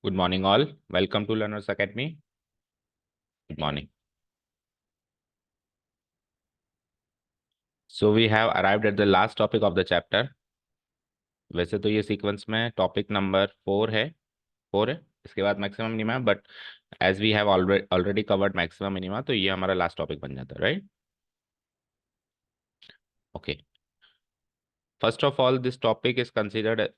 Good morning, all. Welcome to Learners Academy. Good morning. So we have arrived at the last topic of the chapter. वैसे तो ये sequence में topic number 4 है। इसके बाद maximum minima, but as we have already covered maximum minima, तो ये हमारा लास्ट टॉपिक बन जाता है, right? Okay. First of all, this topic is considered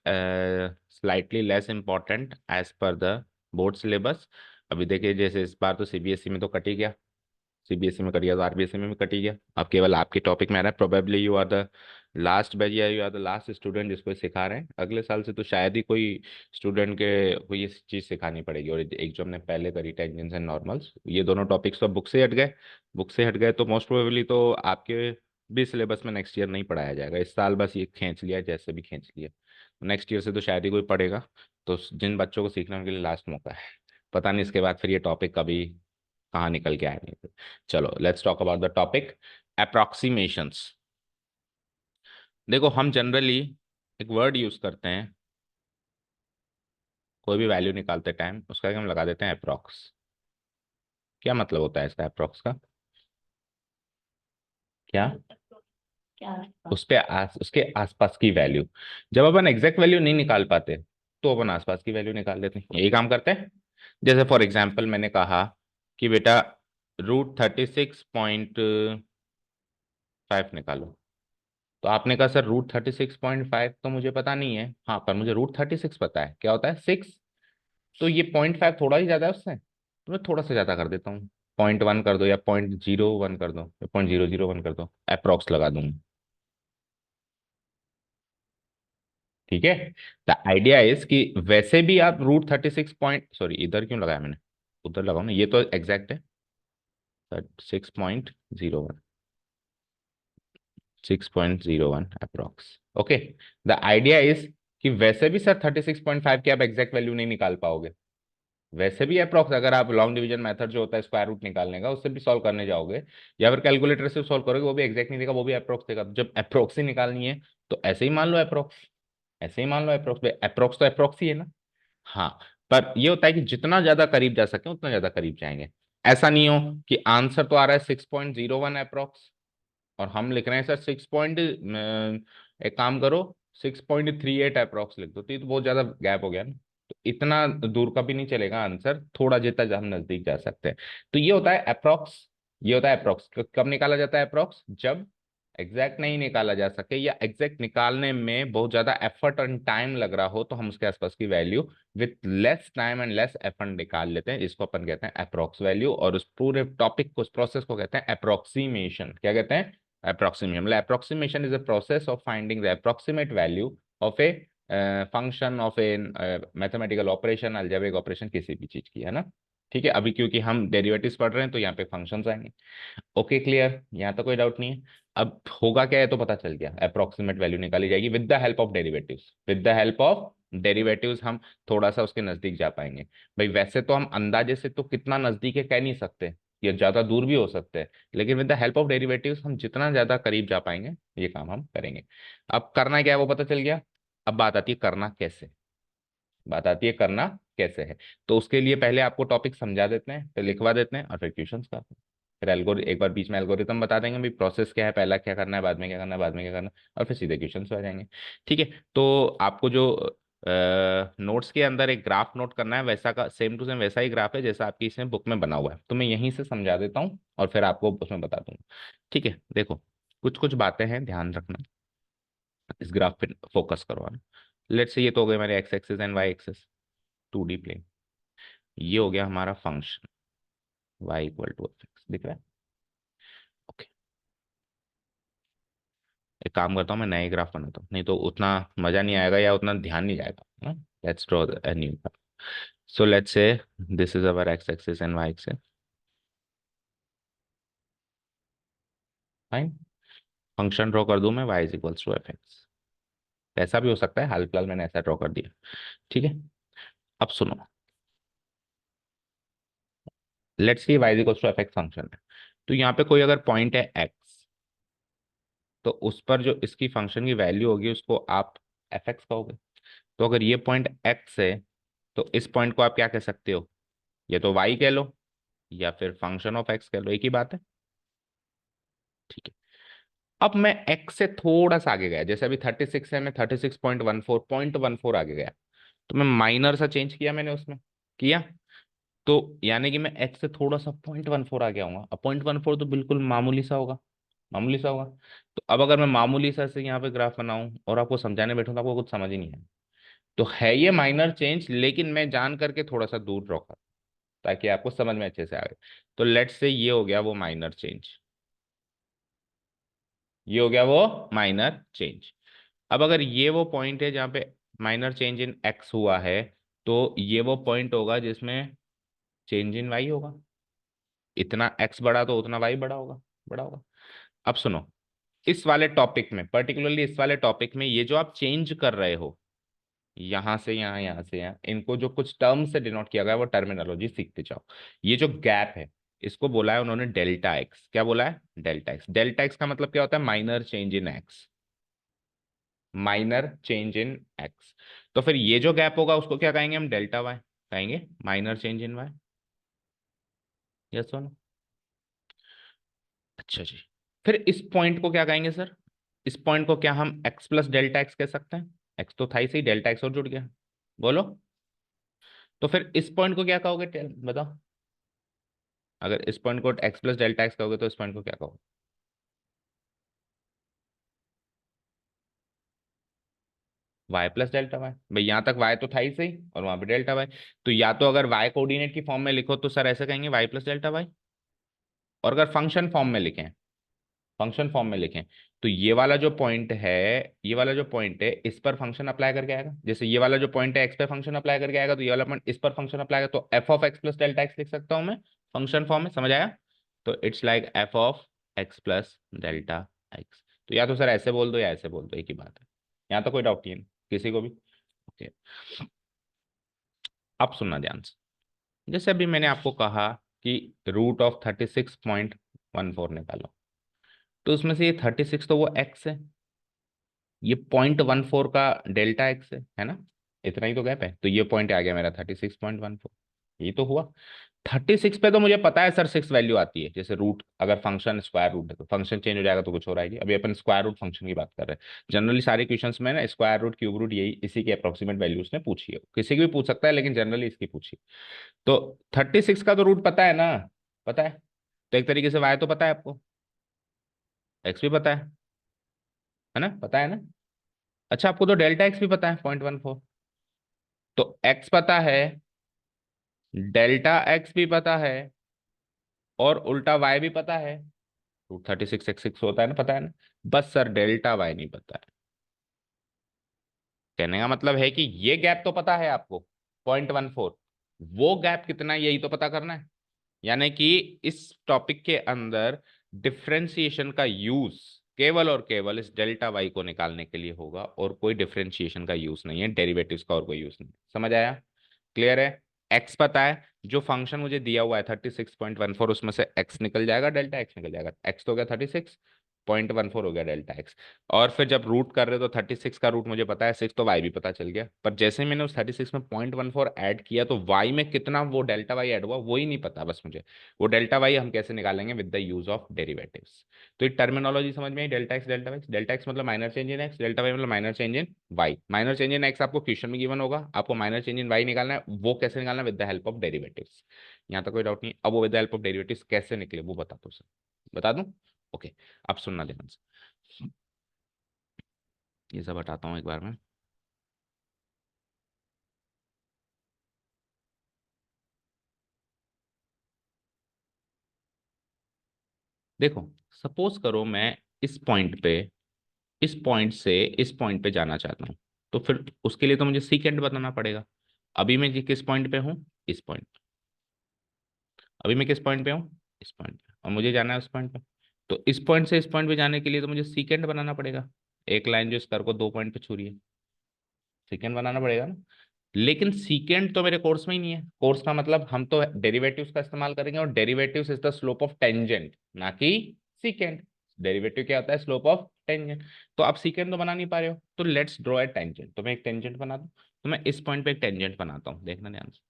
slightly less important as per the board syllabus. अभी देखिए, जैसे इस बार तो सीबीएसई में तो कट ही गया, सीबीएसई में कट गया तो आरबीएसई में भी कट ही गया। अब केवल आपके टॉपिक में आ रहा है। Probably you are the last batch या you are the last student जिसको सिखा रहे हैं। अगले साल से तो शायद ही कोई स्टूडेंट को ये चीज़ सिखानी पड़ेगी। और एक जो हमने पहले करी टेंजेंट्स एंड नॉर्मल्स, ये दोनों टॉपिक्स तो बुक से हट गए। बुक से हट गए तो मोस्ट प्रोबेबली तो आपके भी सिलेबस में नेक्स्ट ईयर नहीं पढ़ाया जाएगा। इस साल बस ये खींच लिया, जैसे भी खींच लिया। नेक्स्ट ईयर से तो शायद ही कोई पढ़ेगा। तो जिन बच्चों को सीखने उनके लिए लास्ट मौका है। पता नहीं इसके बाद फिर ये टॉपिक कभी कहाँ निकल के आएंगे। चलो, let's talk about the topic approximations. देखो, हम जनरली एक वर्ड यूज करते हैं कोई भी वैल्यू निकालते टाइम, उसका हम लगा देते हैं अप्रोक्स। क्या मतलब होता है इसका अप्रोक्स का? क्या? क्या? उसके आसपास की वैल्यू। जब अपन एग्जैक्ट वैल्यू नहीं निकाल पाते तो अपन आसपास की वैल्यू निकाल देते हैं। यही काम करते हैं। जैसे फॉर एग्जाम्पल मैंने कहा कि बेटा √36.5 निकालो। तो आपने कहा सर √36.5 तो मुझे पता नहीं है। हाँ, पर मुझे √36 पता है क्या होता है, 6। तो ये 0.5 थोड़ा ही ज्यादा है उससे, तो मैं थोड़ा सा ज्यादा कर देता हूँ। 0.1 कर दो या 0.01 कर दो या 0.001 कर दो, अप्रोक्स लगा दूंगा। ठीक है। द आइडिया इज कि वैसे भी आप √36 इधर क्यों लगाया मैंने, उधर लगाओ ना, ये तो एग्जैक्ट है। 6.01, 6.01 approx. Okay. The idea is कि वैसे भी सर 36.5 की आप एग्जैक्ट वैल्यू नहीं निकाल पाओगे। वैसे भी अप्रोक्स, अगर आप लॉन्ग डिवीजन मेथड जो होता है स्क्वायर रूट निकालने का, उससे भी सॉल्व करने जाओगे या फिर कैलकुलेटर से सॉल्व करोगे, वो भी एग्जैक्ट नहीं देगा, वो भी अप्रोक्स देगा। तो जब अप्रोक्स ही निकालनी है तो ऐसे ही मान लो अप्रोक्स, ऐसे ही मान लो अप्रोक्स। अप्रोक्स तो अप्रोक्स ही है ना। हाँ। पर ये होता है कि जितना ज्यादा करीब जा सके उतना ज्यादा करीब जाएंगे। ऐसा नहीं हो कि आंसर तो आ रहा है 6.01 अप्रोक्स और हम लिख रहे हैं सर एक काम करो 6.38 अप्रोक्स लिख दो, तो ये तो बहुत ज्यादा गैप हो गया ना। तो इतना दूर का भी नहीं चलेगा आंसर, थोड़ा जितना हम नजदीक जा सकते हैं। तो ये होता है अप्रोक्स। ये होता है अप्रोक्स। कब निकाला जाता है अप्रोक्स? जब एग्जैक्ट नहीं निकाला जा सके या एग्जैक्ट निकालने में बहुत ज्यादा एफर्ट एंड टाइम लग रहा हो, तो हम उसके आसपास की value with less time and less effort निकाल लेते हैं। इसको अपन कहते हैं अप्रोक्स वैल्यू। और उस पूरे टॉपिक को, उस प्रोसेस को कहते हैं अप्रोक्सीमेशन। क्या कहते हैं? approximation. मतलब approximation is a process of finding the approximate value of a function of a mathematical operation, algebraic operation, किसी भी चीज की, है ना। ठीक है। अभी क्योंकि हम डेरिवेटिव्स पढ़ रहे हैं तो यहाँ पे फंक्शंस आएंगे। Okay, clear? यहाँ तो कोई डाउट नहीं है। अब होगा क्या है तो पता चल गया। अप्रोक्सीमेट वैल्यू निकाली जाएगी with the help of derivatives. With the help of derivatives हम थोड़ा सा उसके नजदीक जा पाएंगे। भाई वैसे तो हम अंदाजे से तो कितना नजदीक है कह नहीं सकते, या ज्यादा दूर भी हो सकते हैं, लेकिन with the help of derivatives हम जितना ज्यादा करीब जा पाएंगे ये काम हम करेंगे। अब करना क्या है वो पता चल गया। अब बात आती है करना कैसे। बात आती है करना कैसे है। तो उसके लिए पहले आपको टॉपिक समझा देते हैं, फिर लिखवा देते हैं और फिर क्वेश्चंस करते हैं। फिर एक बार बीच में एल्गोरिथम बता देंगे, भाई प्रोसेस क्या है, पहला क्या करना है, बाद में क्या करना है, बाद में क्या करना है, और फिर सीधे क्वेश्चंस आ जाएंगे। ठीक है। तो आपको जो नोट्स के अंदर एक ग्राफ नोट करना है, वैसा का सेम टू सेम वैसा ही ग्राफ है जैसा आपकी इसमें बुक में बना हुआ है। तो मैं यहीं से समझा देता हूँ और फिर आपको उसमें बता दूंगा। ठीक है। देखो, कुछ कुछ बातें हैं, ध्यान रखना। इस ग्राफ पे फोकस करवाना। लेट्स से ये तो हो गए मेरे x axis and y axis, 2D plane. ये हो गया हमारा फंक्शन y=f(x), दिख रहा है? ओके। एक काम करता हूँ, मैं नए ग्राफ बनाता हूँ, नहीं तो उतना मजा नहीं आएगा या उतना ध्यान नहीं जाएगा। Let's draw a new graph. So let's say this is our x axis and y axis. Fine. Function draw कर दूं मैं y=f(x). ऐसा भी हो सकता है, हाल फिलहाल मैंने ऐसा ड्रॉ कर दिया। ठीक है। अब सुनो, लेट्स सी y=f(x) फंक्शन है। तो यहाँ पे कोई अगर पॉइंट है x, तो उस पर जो इसकी फंक्शन की वैल्यू होगी उसको आप f(x) कहोगे। तो अगर ये पॉइंट x है तो इस पॉइंट को आप क्या कह सकते हो, ये तो y कह लो या फिर फंक्शन ऑफ x कह लो, एक ही बात है। ठीक है, अब मैं x से थोड़ा सा आगे गया, जैसे अभी 36 है, मैं 36.14 आगे गया, तो मैं माइनर सा चेंज किया मैंने उसमें, किया। तो यानी कि मैं x से थोड़ा सा 0.14 आगे आऊंगा। अब 0.14 तो बिल्कुल मामूली सा होगा, मामूली सा होगा। तो अब अगर मैं मामूली सा से यहाँ पे ग्राफ बनाऊं और आपको समझाने बैठूं तो आपको कुछ समझ ही नहीं है। तो है ये माइनर चेंज, लेकिन मैं जान करके थोड़ा सा दूर रखा ताकि आपको समझ में अच्छे से आए। तो लेट्स से ये हो गया वो माइनर चेंज, ये हो गया वो माइनर चेंज। अब अगर ये वो पॉइंट है जहाँ पे माइनर चेंज इन एक्स हुआ है, तो ये वो पॉइंट होगा जिसमें चेंज इन वाई होगा। इतना एक्स बढ़ा तो उतना वाई बड़ा होगा, बड़ा होगा। अब सुनो, इस वाले टॉपिक में, पर्टिकुलरली इस वाले टॉपिक में, ये जो आप चेंज कर रहे हो यहां से यहाँ, यहाँ से यहाँ, इनको जो कुछ टर्म से डिनोट किया गया है वो टर्मिनोलॉजी सीखते जाओ। ये जो गैप है इसको बोला है उन्होंने डेल्टा एक्स। क्या बोला है? Delta x. डेल्टा एक्स का मतलब क्या होता है? Minor change in x, minor change in x. तो फिर ये जो गैप होगा उसको क्या कहेंगे हम? डेल्टा वाई कहेंगे, minor change in y. Yes no? अच्छा जी। फिर इस पॉइंट को क्या कहेंगे सर? इस पॉइंट को क्या हम एक्स प्लस डेल्टा एक्स कह सकते हैं? एक्स तो था ही सही, डेल्टा एक्स और जुड़ गया। बोलो। तो फिर इस पॉइंट को क्या कहोगे? बताओ। अगर इस पॉइंट को एक्स प्लस डेल्टा एक्स कहोगे तो इस पॉइंट को क्या कहोगे? Y plus delta y. भाई यहाँ तक वाई तो था ही सही और वहां पे डेल्टा वाई। तो या तो अगर वाई कोऑर्डिनेट की फॉर्म में लिखो तो सर ऐसे कहेंगे वाई प्लस डेल्टा वाई, और अगर फंक्शन फॉर्म में लिखें, फंक्शन फॉर्म में लिखें, तो ये वाला जो पॉइंट है, ये वाला जो पॉइंट है इस पर फंक्शन अप्लाई करके आएगा। जैसे ये वाला जो पॉइंट है एक्स पे फंक्शन अप्लाई करके आएगा, तो ये वाला पॉइंट इस पर फंक्शन अप्लाई आएगा, तो F of x plus delta x लिख सकता हूं मैं फंक्शन फॉर्म में। समझ आया? तो it's like F of x plus delta x. तो या तो सर ऐसे बोल दो या ऐसे बोल दो, एक ही बात है। यहाँ तो कोई डाउट नहीं है किसी को भी? ओके। अब सुनना ध्यान से। जैसे अभी मैंने आपको कहा कि रूट ऑफ 36.14 निकालो, तो उसमें से ये 36 तो वो एक्स है, ये 0.14 का डेल्टा एक्स है ना? इतना ही तो गैप है, तो ये पॉइंट आ गया मेरा 36.14। ये तो हुआ 36 पे। तो मुझे पता है सर 6 वैल्यू आती है। जैसे रूट, अगर फंक्शन स्क्वायर रूट है तो फंक्शन चेंज हो जाएगा तो कुछ और आएगी। अभी अपन स्क्वायर रूट फंक्शन की बात कर रहे हैं। जनरली सारे क्वेश्चंस में ना स्क्वायर रूट, क्यूब रूट, यही इसी की अप्रोक्सीमेट वैल्यूज ने पूछी है। किसी की भी पूछ सकता है लेकिन जनरली इसकी पूछी। तो 36 का तो रूट पता है ना? पता है। तो एक तरीके से वाई तो पता है आपको, एक्स भी पता है ना? पता है ना? अच्छा, आपको तो डेल्टा एक्स भी पता है 0.14। तो एक्स पता है, डेल्टा एक्स भी पता है, और उल्टा वाई भी पता है। रूट 36 x6 होता है ना, पता है ना? बस सर डेल्टा वाई नहीं पता है। कहने का मतलब है कि ये गैप तो पता है आपको 0.14, वो गैप कितना है यही तो पता करना है। यानी कि इस टॉपिक के अंदर डिफरेंशिएशन का यूज केवल और केवल इस डेल्टा वाई को निकालने के लिए होगा, और कोई डिफरेंशिएशन का यूज नहीं है, डेरिवेटिव्स का और कोई यूज नहीं। समझ आया? क्लियर है? एक्स पता है, जो फंक्शन मुझे दिया हुआ है 36.14, उसमें से एक्स निकल जाएगा, डेल्टा एक्स निकल जाएगा। एक्स तो हो गया 36.14, हो गया डेल्टा एक्स। और फिर जब रूट कर रहे हो तो 36 का रूट मुझे पता है 6, तो वाई भी पता चल गया। पर जैसे ही मैंने उस 36 में 0.14 ऐड किया, तो वाई में कितना वो डेल्टा वाई ऐड हुआ वो ही नहीं पता बस मुझे। वो डेल्टा वाई हम कैसे निकालेंगे? With the use of derivatives. तो ये टर्मिनोलॉजी समझ में आई? Delta x, delta y. Delta x मतलब minor change in x, delta y मतलब minor change in y. Minor change in x आपको क्वेश्चन में गिवन होगा, आपको माइनर चेंज इन वाई निकालना है। वो कैसे निकालना है? With the help of derivatives. यहाँ तक कोई डाउट नहीं? अब वो with the help of derivatives कैसे निकले वो बता दो सर, बता दूं? ओके। अब सुनना ध्यान से, ये सब हटाता हूँ एक बार में। देखो, सपोज करो मैं इस पॉइंट पे, इस पॉइंट से इस पॉइंट पे जाना चाहता हूँ, तो फिर उसके लिए तो मुझे सीकेंड बताना पड़ेगा। अभी मैं जी किस पॉइंट पे हूँ? इस पॉइंट। अभी मैं किस पॉइंट पे हूँ? इस पॉइंट पे, और मुझे जाना है उस पॉइंट पे। तो इस पॉइंट से इस पॉइंट पे जाने के लिए तो मुझे सीकेंड बनाना पड़ेगा। एक लाइन जो इस कर्व को दो पॉइंट पे छू रही है, सीकेंड बनाना पड़ेगा ना? लेकिन सीकेंड तो मेरे कोर्स में ही नहीं है। कोर्स का मतलब हम तो डेरिवेटिव्स का इस्तेमाल करेंगे, और derivatives is the slope of tangent, ना कि सीकेंड। डेरिवेटिव क्या होता है? Slope of tangent. तो आप सीकेंट तो बना नहीं पा रहे हो, तो लेट्स ड्रॉ ए टेंजेंट। तो मैं एक टेंजेंट बना दूं, तो मैं इस पॉइंट पे एक टेंजेंट बनाता हूँ, देखना ध्यान से।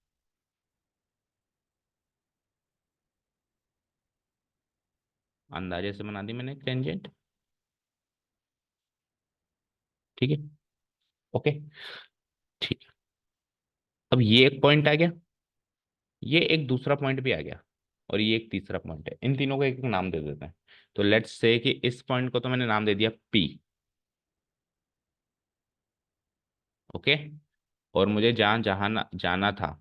अंदाजे से बना दी मैंने एक टेंजेंट, ठीक है। ओके, ठीक है। अब ये एक पॉइंट आ गया, ये एक दूसरा पॉइंट भी आ गया, और ये एक तीसरा पॉइंट है। इन तीनों को एक एक नाम दे देते हैं। तो लेट्स से कि इस पॉइंट को तो मैंने नाम दे दिया पी, ओके। और मुझे जहां जहां जाना था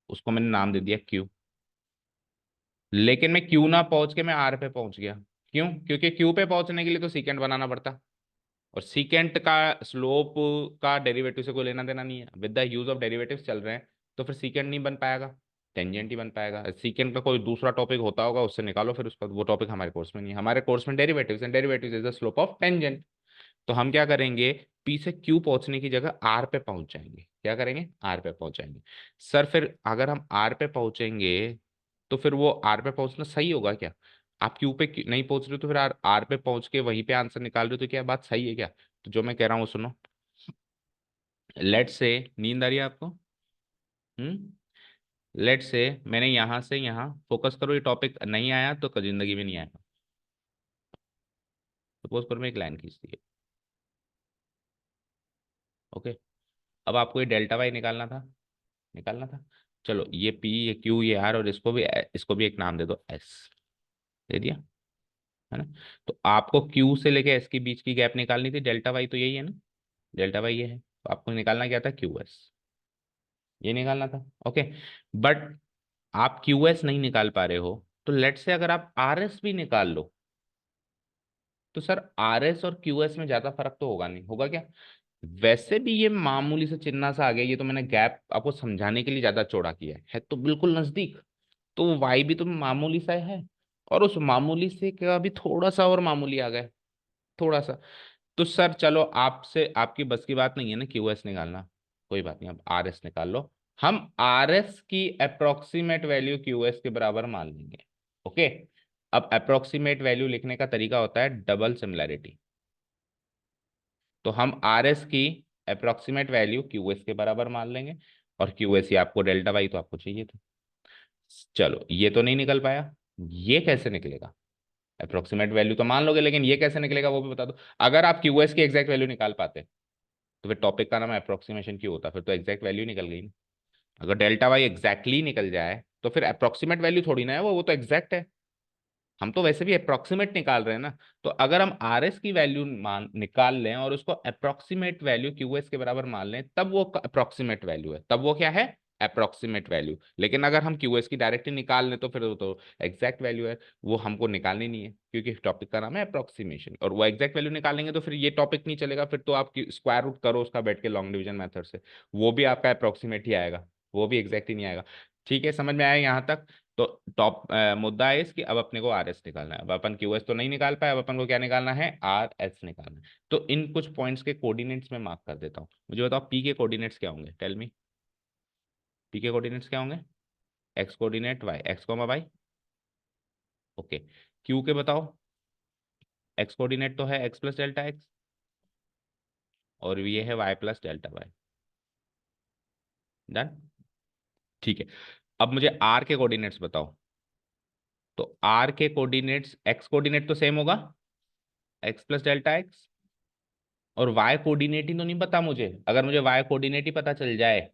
उसको मैंने नाम दे दिया क्यू। लेकिन मैं क्यू ना पहुंच के मैं आर पे पहुंच गया। क्यों? क्योंकि क्यू पे पहुंचने के लिए तो सीकेंट बनाना पड़ता, और सीकेंट का स्लोप का डेरिवेटिव से कोई लेना देना नहीं है। With the use of derivatives चल रहे हैं, तो फिर सीकेंट नहीं बन पाएगा, टेंजेंट ही बन पाएगा। सीकेंट का कोई दूसरा टॉपिक होता होगा, उससे निकालो फिर उसका, वो टॉपिक हमारे कोर्स में नहीं है। हमारे कोर्स में derivatives and derivatives is the slope of tangent. तो हम क्या करेंगे, पी से क्यू पहुंचने की जगह आर पे पहुंच जाएंगे। क्या करेंगे? आर पे पहुंच जाएंगे। सर फिर अगर हम आर पे पहुंचेंगे तो फिर वो आर पे पहुंचना सही होगा क्या? आप क्यू पे नहीं पहुंच रहे हो तो फिर आर आर पे पहुंच के वहीं पे आंसर निकाल रहे हो, तो क्या बात सही है क्या? तो जो मैं कह रहा हूँ वो सुनो। लेट से, नींद आ रही है आपको? लेट से मैंने यहां से यहाँ फोकस करो, ये टॉपिक नहीं आया तो जिंदगी में नहीं आएगा। सपोज करो मैं एक लाइन खींचती है, ओके। अब आपको ये डेल्टा वाई निकालना था, निकालना था। चलो ये पी, ये क्यू, ये आर, और इसको भी एक नाम दे दो एस। दे दिया, है ना? तो आपको क्यू से लेके एस के बीच की गैप निकालनी थी, डेल्टा वाई तो यही है ना, डेल्टा वाई ये है। तो आपको निकालना क्या था? क्यू एस, ये निकालना था, ओके। बट आप क्यू एस नहीं निकाल पा रहे हो, तो लेट से अगर आप आर एस भी निकाल लो, तो सर आर एस और क्यू एस में ज्यादा फर्क तो होगा नहीं, होगा क्या? वैसे भी ये मामूली से चिन्ह सा आ गया, ये तो मैंने गैप आपको समझाने के लिए ज्यादा चौड़ा किया है तो बिल्कुल नजदीक। तो वाई भी तो मामूली सा है, और उस मामूली से क्या अभी थोड़ा सा और मामूली आ गया, थोड़ा सा। तो सर चलो, आपसे आपकी बस की बात नहीं है ना क्यू एस निकालना, कोई बात नहीं, अब आर एस निकाल लो। हम आर एस की अप्रोक्सीमेट वैल्यू क्यू एस के बराबर मान लेंगे, ओके। अब अप्रोक्सीमेट वैल्यू लिखने का तरीका होता है डबल सिमिलैरिटी। तो हम आर एस की अप्रोक्सीमेट वैल्यू क्यू एस के बराबर मान लेंगे, और क्यू एस ही आपको डेल्टा वाई तो आपको चाहिए था। चलो ये तो नहीं निकल पाया, ये कैसे निकलेगा? अप्रोक्सीमेट वैल्यू तो मान लोगे, लेकिन ये कैसे निकलेगा वो भी बता दो। अगर आप क्यूएस की एग्जैक्ट वैल्यू निकाल पाते तो फिर टॉपिक का नाम अप्रोक्सीमेशन क्यों होता? फिर तो एग्जैक्ट वैल्यू निकल गई ना। अगर डेल्टा वाई एग्जैक्टली निकल जाए तो फिर अप्रोक्सीमेट वैल्यू थोड़ी ना है, वो तो एग्जैक्ट है। हम तो वैसे भी अप्रोक्सीमेट निकाल रहे हैं ना। तो अगर हम आर एस की वैल्यू मान निकाल लें और उसको अप्रोक्सीमेट वैल्यू क्यू एस के बराबर मान लें, तब वो अप्रोक्सीमेट वैल्यू है, तब वो क्या है? Approximate value. लेकिन अगर हम क्यू एस की डायरेक्टली निकाल लें तो फिर वो तो एग्जैक्ट वैल्यू है, वो हमको निकालनी नहीं है, क्योंकि टॉपिक का नाम है अप्रोक्सीमेशन। और वो एग्जैक्ट वैल्यू निकालेंगे तो फिर ये टॉपिक नहीं चलेगा, फिर तो आप स्क्वायर रूट करो उसका बैठ के लॉन्ग डिवीजन मेथड से, वो भी आपका अप्रोक्सीमेट ही आएगा, वो भी एग्जैक्ट ही नहीं आएगा। ठीक है, समझ में आया यहाँ तक? तो टॉप मुद्दा है इसकी, अब अपने को आर एस निकालना है। अब अपन क्यू एस तो नहीं निकाल पाए, अब अपन को क्या निकालना है? आर एस निकालना है। तो इन कुछ पॉइंट्स के कोऑर्डिनेट्स में मार्क कर देता हूँ। मुझे बताओ पी के कोऑर्डिनेट्स क्या होंगे, टेल मी। पी के कोऑर्डिनेट्स क्या होंगे? X coordinate y, x comma y, okay. Q के बताओ। एक्स कोऑर्डिनेट तो है एक्स प्लस डेल्टा एक्स, और ये है y plus delta y. Done, ठीक है। अब मुझे आर के कोऑर्डिनेट्स बताओ। तो आर के कोऑर्डिनेट्स, एक्स कोऑर्डिनेट तो सेम होगा, एक्स प्लस डेल्टा एक्स। और वाई कोऑर्डिनेट ही तो नहीं पता मुझे। अगर मुझे वाई कोऑर्डिनेट ही पता चल जाए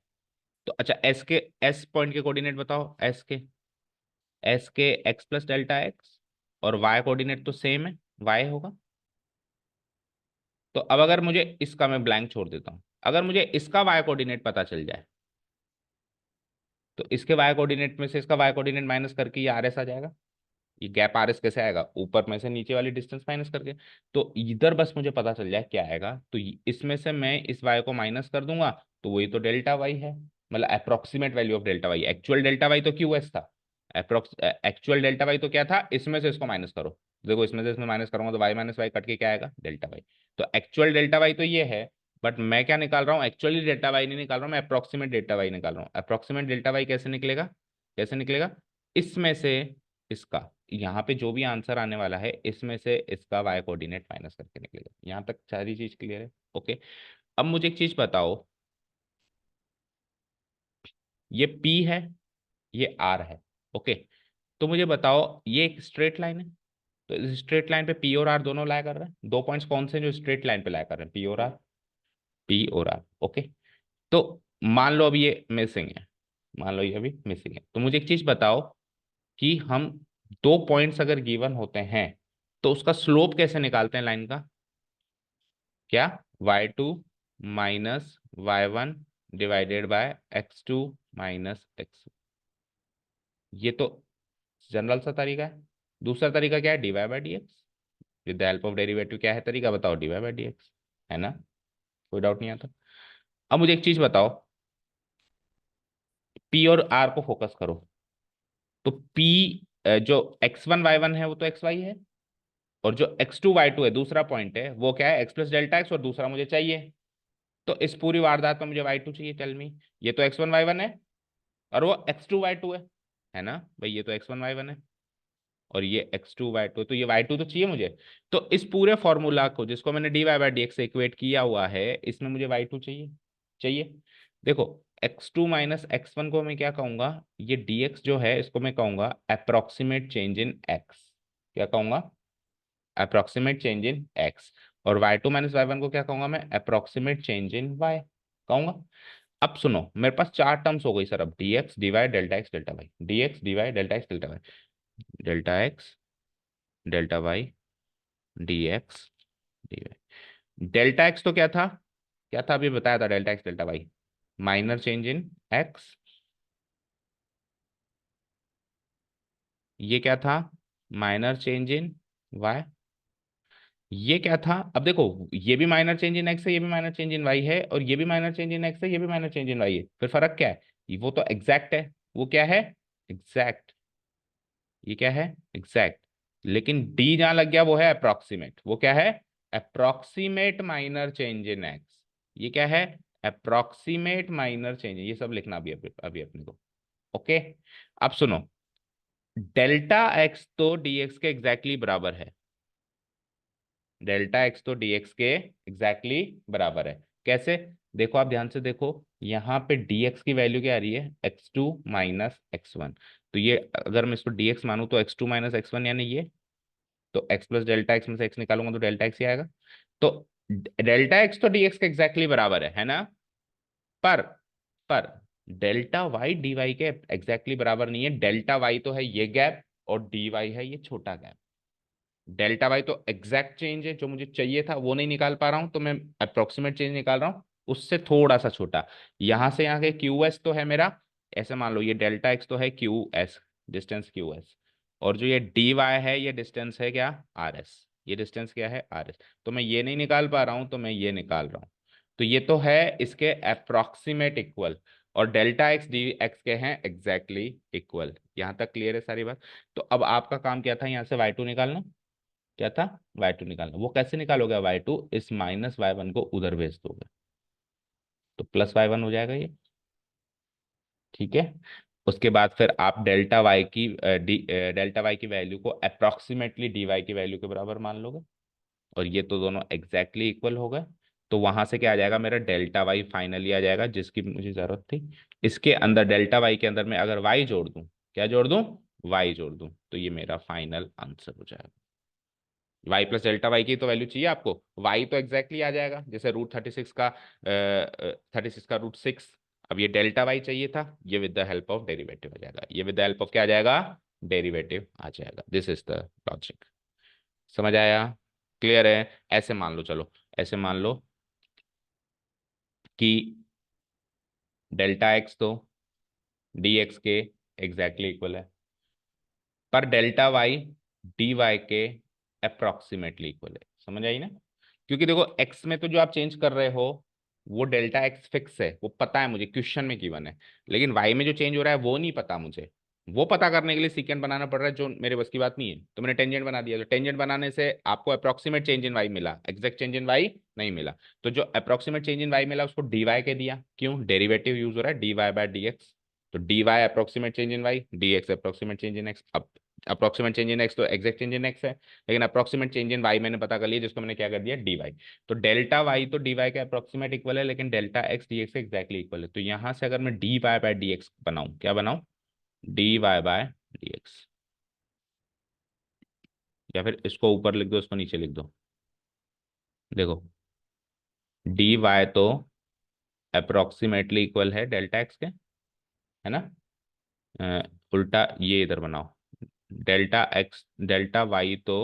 तो अच्छा, एस के, एस पॉइंट के कोऑर्डिनेट बताओ। एस के एक्स प्लस डेल्टा एक्स, और वाई कोऑर्डिनेट तो सेम है, वाई होगा। तो अब अगर मुझे इसका, मैं ब्लैंक छोड़ देता हूं, अगर मुझे इसका वाई कोऑर्डिनेट पता चल जाए तो इसके वाई कोऑर्डिनेट में से इसका वाई कोऑर्डिनेट माइनस करके ये आर एस आ जाएगा। ये गैप आर एस कैसे आएगा? ऊपर में से नीचे वाली डिस्टेंस माइनस करके। तो इधर बस मुझे पता चल जाए क्या आएगा, तो इसमें से मैं इस वाई को माइनस कर दूंगा, तो वही तो डेल्टा वाई है, मतलब approximate value of delta y. Actual delta y तो क्यू एस था, अप्रोक्स एक्चुअल डेल्टा वाई तो क्या था? इसमें से इसको माइनस करो। देखो इसमें से इसमें माइनस करूंगा तो वाई माइनस वाई कट के क्या आएगा? Delta y. तो एक्चुअल डेल्टा वाई तो ये है, बट मैं क्या निकाल रहा हूँ? एक्चुअली डेल्टा वाई नहीं निकाल रहा हूँ, मैं अप्रोक्सीमेट डेल्टा वाई निकाल रहा हूँ। अप्रोक्सीमेट डेल्टा वाई कैसे निकलेगा? कैसे निकलेगा? इसमें से इसका, यहाँ पे जो भी आंसर आने वाला है इसमें से इसका वाई कोऑर्डिनेट माइनस करके निकलेगा। यहाँ तक सारी चीज क्लियर है? ओके। अब मुझे एक चीज बताओ, ये P है, ये R है। ओके। तो मुझे बताओ ये एक स्ट्रेट लाइन है, तो इस स्ट्रेट लाइन पे P और R दोनों लाया कर रहे हैं। दो पॉइंट्स कौन से हैं जो स्ट्रेट लाइन पे लाया कर रहे हैं? P और R, P और R। ओके। तो मान लो अभी ये मिसिंग है, मान लो ये अभी मिसिंग है, तो मुझे एक चीज बताओ कि हम दो पॉइंट्स अगर गिवन होते हैं तो उसका स्लोप कैसे निकालते हैं लाइन का? क्या? y2 minus y1 divided by x2 minus x। ये तो जनरल सा तरीका है। दूसरा तरीका क्या है? dy by dx। With the help of derivative क्या है तरीका? बताओ, dy बाय dx। है ना? कोई डाउट नहीं आता? अब मुझे एक चीज बताओ, p और r को फोकस करो। तो p जो x1 y1 है वो तो xy है, और जो x2 y2 है दूसरा पॉइंट है वो क्या है? x प्लस डेल्टा एक्स, और दूसरा मुझे चाहिए। तो इस पूरी वारदात में मुझे y2 चाहिए। टेल मी, ये तो x1 y1 है और वो x2 y2 है ना भाई? ये तो x1 y1 है और ये x2 y2, तो ये y2 तो चाहिए मुझे। तो इस पूरे फॉर्मूला को जिसको मैंने dy बाय dx से इक्वेट किया हुआ है, इसमें मुझे y2 चाहिए। चाहिए। देखो, x2 माइनस x1 को मैं क्या कहूंगा? ये dx जो है इसको मैं कहूंगा अप्रोक्सीमेट चेंज इन x। क्या कहूंगा? अप्रोक्सीमेट चेंज इन x। और y2 माइनस y1 को क्या कहूंगा मैं? अप्रोक्सीमेट चेंज इन y कहूंगा। अब सुनो, मेरे पास चार टर्म्स हो गई सर। अब dx dy delta x delta y, dx dy delta x delta y, delta x delta y dx dy। Delta x तो क्या था? क्या था अभी बताया था? Delta x delta y minor change इन x। ये क्या था? माइनर चेंज इन y। ये क्या था? अब देखो, ये भी माइनर चेंज इन एक्स है, ये भी माइनर चेंज इन वाई है, और ये भी माइनर चेंज इन एक्स है, ये भी माइनर चेंज इन वाई है। फिर फर्क क्या है? वो तो एग्जैक्ट है। वो क्या है? एग्जैक्ट। ये क्या है? एग्जैक्ट। लेकिन डी जहां लग गया वो है अप्रोक्सीमेट। वो क्या है? Approximate minor change in x. ये क्या है? Approximate minor change. ये सब लिखना अभी अभी अभी अपने को। ओके। अब सुनो, डेल्टा एक्स तो डी एक्स के एग्जैक्टली बराबर है। डेल्टा एक्स तो dx के एग्जैक्टली बराबर है। कैसे? देखो, आप ध्यान से देखो, यहाँ पे dx की वैल्यू क्या आ रही है? x2 minus x1। तो ये अगर मैं इसको dx मानूं तो x2 माइनस x1 यानी ये, तो x प्लस डेल्टा एक्स में से x निकालूंगा तो डेल्टा एक्स ही आएगा। तो डेल्टा एक्स तो dx के एग्जैक्टली बराबर है ना? पर पर डेल्टा वाई डी वाई के एग्जैक्टली बराबर नहीं है। डेल्टा वाई तो है ये गैप, और डी वाई है ये छोटा गैप। डेल्टा वाई तो एग्जैक्ट चेंज है, जो मुझे चाहिए था वो नहीं निकाल पा रहा हूं, तो मैं अप्रोक्सीमेट चेंज निकाल रहा हूं, उससे थोड़ा सा छोटा। यहां से यहाँ के क्यू एस तो है मेरा, ऐसे मान लो ये डेल्टा एक्स तो है Q S, distance Q S, और जो ये डी वाई है ये डिस्टेंस है क्या? R S. ये डिस्टेंस क्या है? R S. तो मैं ये नहीं निकाल पा रहा हूं, तो मैं ये निकाल रहा हूं। तो ये तो है इसके अप्रोक्सीमेट इक्वल, और डेल्टा एक्स डी एक्स के हैं एग्जैक्टली इक्वल। यहां तक क्लियर है सारी बात? तो अब आपका काम क्या था? यहाँ से y2 निकालना। क्या था? y2 निकालना। वो कैसे निकालोगे? y2 इस माइनस y1 को उधर भेज दोगे तो प्लस y1 हो जाएगा ये। ठीक है। उसके बाद फिर आप डेल्टा वाई की वैल्यू को अप्रोक्सीमेटली डी वाई की वैल्यू के बराबर मान लोगे, और ये तो दोनों एग्जैक्टली इक्वल हो गए। तो वहां से क्या आ जाएगा? मेरा डेल्टा वाई फाइनली आ जाएगा, जिसकी मुझे जरूरत थी। इसके अंदर डेल्टा वाई के अंदर मैं अगर वाई जोड़ दूं, क्या जोड़ दूं? वाई जोड़ दूं, तो ये मेरा फाइनल आंसर हो जाएगा। वाई प्लस डेल्टा वाई की तो वैल्यू चाहिए आपको, वाई तो एग्जैक्टली आ जाएगा, जैसे रूट 36 का 36 का रूट 6। अब ये डेल्टा वाई चाहिए था, ये with the help of derivative आ जाएगा। ये विद द हेल्प ऑफ क्या आ जाएगा? डेरिवेटिव आ जाएगा। This is the logic. समझ आया? क्लियर है? ऐसे मान लो, चलो ऐसे मान लो कि डेल्टा एक्स तो डी एक्स के एग्जैक्टली इक्वल है, पर डेल्टा वाई डी वाई के अप्रोक्सीमेटली इक्वल है। समझ आई ना? क्योंकि देखो, एक्स में तो जो आप चेंज कर रहे हो वो डेल्टा एक्स फिक्स है, वो पता है मुझे, क्वेश्चन में गिवन है। लेकिन वाई में जो चेंज हो रहा है वो नहीं पता मुझे। वो पता करने के लिए सीकेंट बनाना पड़ रहा है, जो मेरे बस की बात नहीं है। तो मैंने टेंजेंट बना दिया, तो टेंजेंट बनाने से आपको अप्रोक्सीमेट चेंज इन वाई मिला, एग्जैक्ट चेंज इन वाई नहीं मिला। तो जो अप्रोक्सीमेट चेंज इन वाई मिला उसको डी वाई के दिया। क्यों? डेरिवेटिव यूज हो रहा है, d y by d x. तो d y approximate change in y, d x approximate change in x. अब अप्रोक्सीमेट चेंज इन एक्स तो एग्जैक्ट चेंज इन एक्स है, लेकिन अप्रोक्सीमेट चेंज इन वाई मैंने पता कर लिया, जिसको मैंने क्या कर दिया डी वाई। तो डेल्टा वाई तो डी वाई के अप्रोक्सीमेट इक्वल है, लेकिन डेल्टा एक्स डी एक्स के एग्जैक्टली इक्वल है। तो यहां से अगर मैं d y by d x बनाऊं, क्या बनाऊं, d y by d x, या फिर इसको ऊपर लिख दो, इसको नीचे लिख दो। देखो डी वाई तो अप्रोक्सीमेटली इक्वल है डेल्टा एक्स के, है ना। उल्टा ये इधर बनाओ, डेल्टा एक्स डेल्टा वाई तो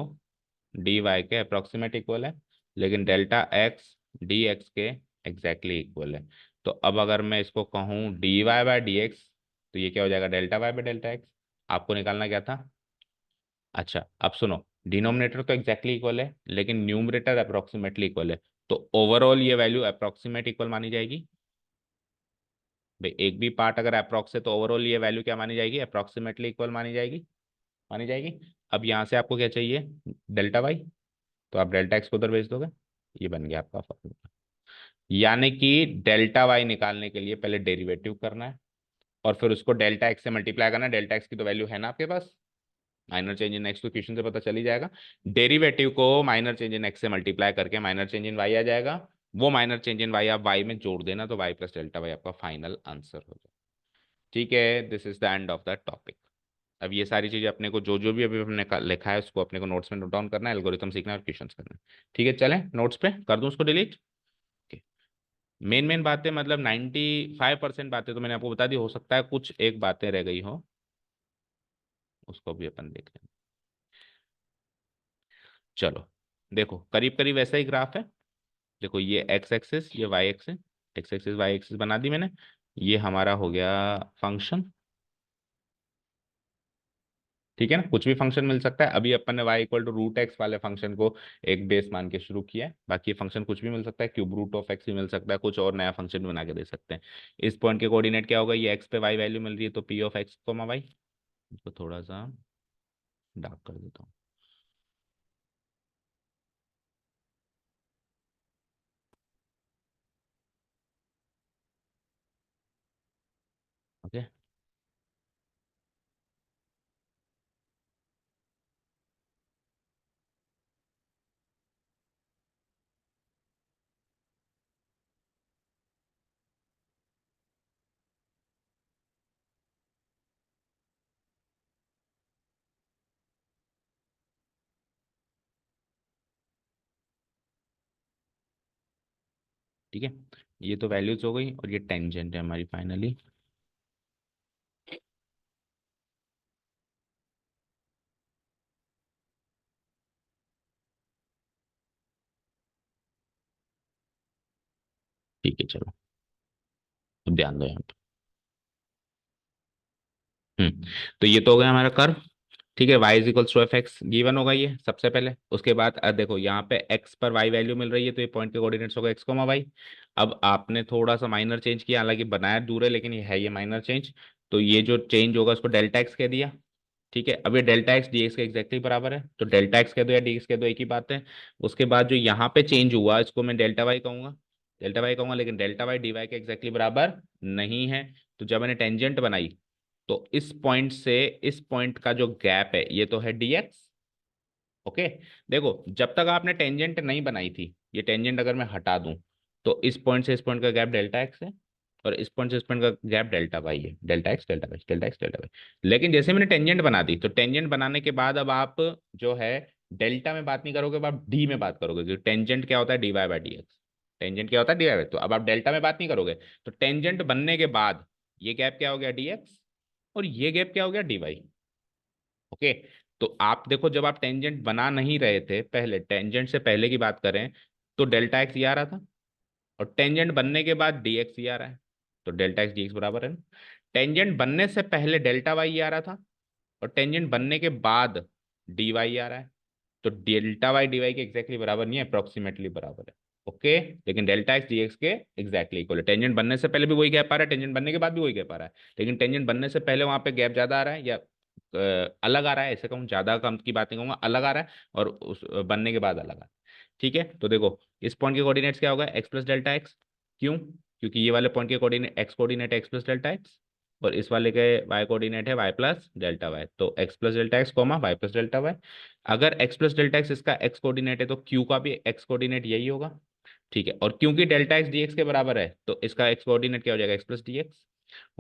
डी वाई के अप्रोक्सीमेट इक्वल है, लेकिन डेल्टा एक्स डी एक्स के एग्जैक्टली इक्वल है। तो अब अगर मैं इसको कहूँ d y by d x, तो ये क्या हो जाएगा, delta y by delta x. आपको निकालना क्या था। अच्छा अब सुनो, डिनोमिनेटर तो एग्जैक्टली इक्वल है, लेकिन न्यूमरेटर अप्रोक्सीमेटली इक्वल है। तो ओवरऑल ये वैल्यू अप्रोक्सीमेट इक्वल मानी जाएगी। भाई एक भी पार्ट अगर अप्रोक्स है तो ओवरऑल ये वैल्यू क्या मानी जाएगी, अप्रोक्सीमेटली इक्वल मानी जाएगी, मानी जाएगी। अब यहाँ से आपको क्या चाहिए, डेल्टा वाई, तो आप डेल्टा एक्स को उधर भेज दोगे, ये बन गया आपका फॉर्मूला। यानी कि डेल्टा वाई निकालने के लिए पहले डेरिवेटिव करना है, और फिर उसको डेल्टा एक्स से मल्टीप्लाई करना है। डेल्टा एक्स की तो वैल्यू है ना आपके पास, माइनर चेंज इन एक्स तो क्वेश्चन से पता चल ही जाएगा। डेरिवेटिव को माइनर चेंज इन एक्स से मल्टीप्लाई करके माइनर चेंज इन वाई आ जाएगा। वो माइनर चेंज इन वाई आप वाई में जोड़ देना, तो वाई प्लस डेल्टा वाई आपका फाइनल आंसर हो जाएगा। ठीक है, this is the end of the topic. अब ये सारी चीजें अपने को जो जो भी अभी हमने लिखा है उसको अपने को नोट्स में नोट डाउन करना है, एल्गोरिथम सीखना है और क्वेश्चंस करना है। ठीक है, चलें नोट्स पे कर दूं उसको डिलीट। मेन मेन बातें मतलब 95% बातें तो मैंने आपको बता दी, हो सकता है कुछ एक बातें रह गई हो, उसको भी अपन देख लेंगे। चलो देखो करीब करीब वैसा ही ग्राफ है। देखो ये एक्स एक्सिस ये y axis, x axis y axis बना दी मैंने। ये हमारा हो गया फंक्शन, ठीक है ना, कुछ भी फंक्शन मिल सकता है। अभी अपन ने y equal to root x वाले फंक्शन को एक बेस मान के शुरू किया है, बाकी फंक्शन कुछ भी मिल सकता है, क्यूब रूट ऑफ एक्स भी मिल सकता है, कुछ और नया फंक्शन बना के दे सकते हैं। इस पॉइंट के कोऑर्डिनेट क्या होगा, ये एक्स पे वाई वैल्यू मिल रही है, तो P of x comma y. इसको थोड़ा सा डार्क कर देता हूँ। ओके, ठीक है, ये तो वैल्यूज हो गई, और ये टेंजेंट है हमारी फाइनली। ठीक है चलो, अब ध्यान दो यहाँ पे। तो ये तो हो गया हमारा कर्व। ठीक है, y is equals to f x given होगा ये सबसे पहले। उसके बाद देखो यहाँ पे x पर y वैल्यू मिल रही है, तो ये पॉइंट के कोऑर्डिनेट्स होगा x कोमा y। अब आपने थोड़ा सा माइनर चेंज किया, हालांकि बनाया दूर है, लेकिन ये है ये माइनर चेंज। तो ये जो चेंज होगा उसको डेल्टा एक्स कह दिया। ठीक है, अब ये डेल्टा एक्स डी एक्स के एग्जैक्टली बराबर है, तो डेल्टा एक्स कह दो या डी एक्स कह दो, एक ही बात है। उसके बाद जो यहाँ पे चेंज हुआ इसको मैं डेल्टा वाई कहूंगा, डेल्टा वाई कहूंगा, लेकिन डेल्टा वाई डी वाई के एग्जैक्टली बराबर नहीं है। तो जब मैंने टेंजेंट बनाई, तो इस पॉइंट से इस पॉइंट का जो गैप है ये तो है dx। ओके, देखो जब तक आपने टेंजेंट नहीं बनाई थी, ये टेंजेंट अगर मैं हटा दूं, तो इस पॉइंट से इस पॉइंट का गैप डेल्टा एक्स है, और इस पॉइंट से इस पॉइंट का गैप डेल्टा वाई है, delta x delta y delta x delta y. लेकिन जैसे मैंने टेंजेंट बना दी, तो टेंजेंट बनाने के बाद अब आप जो है डेल्टा में बात नहीं करोगे, अब आप डी में बात करोगे, क्योंकि टेंजेंट क्या होता है, d y by d x. Tangent क्या होता है, डी वाई बाई। तो अब आप डेल्टा में बात नहीं करोगे, तो टेंजेंट बनने के बाद ये गैप क्या हो गया, डी एक्स, और ये गैप क्या हो गया, डी वाई। ओके, तो आप देखो जब आप टेंजेंट बना नहीं रहे थे, पहले टेंजेंट से पहले की बात करें, तो डेल्टा एक्स ये आ रहा था, और टेंजेंट बनने के बाद डी एक्स ये आ रहा है, तो डेल्टा एक्स डी एक्स बराबर है ना। टेंजेंट बनने से पहले डेल्टा वाई ये आ रहा था, और टेंजेंट बनने के बाद डी वाई आ रहा है, तो डेल्टा वाई डी वाई के एग्जैक्टली बराबर नहीं है, अप्रोक्सीमेटली बराबर है। ओके, लेकिन डेल्टा एक्स डी एक्स के एग्जैक्टली इक्वल है। टेंजेंट बनने से पहले भी वही गैप आ रहा है, टेंजेंट बनने के बाद भी वही गैप आ रहा है, लेकिन टेंजेंट बनने से पहले वहां पे गैप ज्यादा आ रहा है, या अलग आ रहा है, ऐसे कहूँ, ज्यादा कम की बात नहीं कहूंगा, अलग आ रहा है, और उस बनने के बाद अलग आ रहा है। ठीक है, तो देखो इस पॉइंट के कोऑर्डिनेट्स क्या होगा, एक्स प्लस डेल्टा एक्स। क्यों, क्योंकि ये वाले पॉइंट के coordinate x coordinate x plus delta x, और इस वाले के y कोऑर्डिनेट है y प्लस डेल्टा वाई, तो x plus delta x comma y plus delta y. अगर x प्लस डेल्टा एक्स इसका x कोऑर्डिनेट है तो q का भी x कोऑर्डिनेट यही होगा। ठीक है, और क्योंकि डेल्टा एक्स डी एक्स के बराबर है तो इसका x कोऑर्डिनेट क्या हो जाएगा, x plus d x.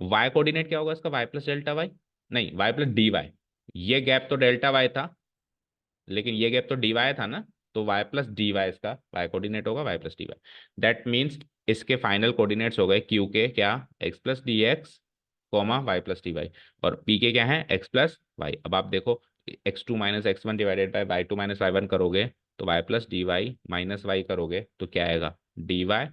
Y coordinate क्या होगा इसका, y प्लस डेल्टा वाई, नहीं y प्लस डी वाई। ये गैप तो डेल्टा वाई था, लेकिन ये गैप तो डी वाई था ना, तो y प्लस डी वाई इसका y कोऑर्डिनेट होगा, y plus d y. That means इसके फाइनल कोऑर्डिनेट्स हो गए q के क्या, x plus d x comma y plus d y, और p के क्या है, x प्लस वाई। अब आप देखो x2 minus x one divided by y two minus y one करोगे तो y plus d y minus y करोगे तो क्या आएगा, डी वाई,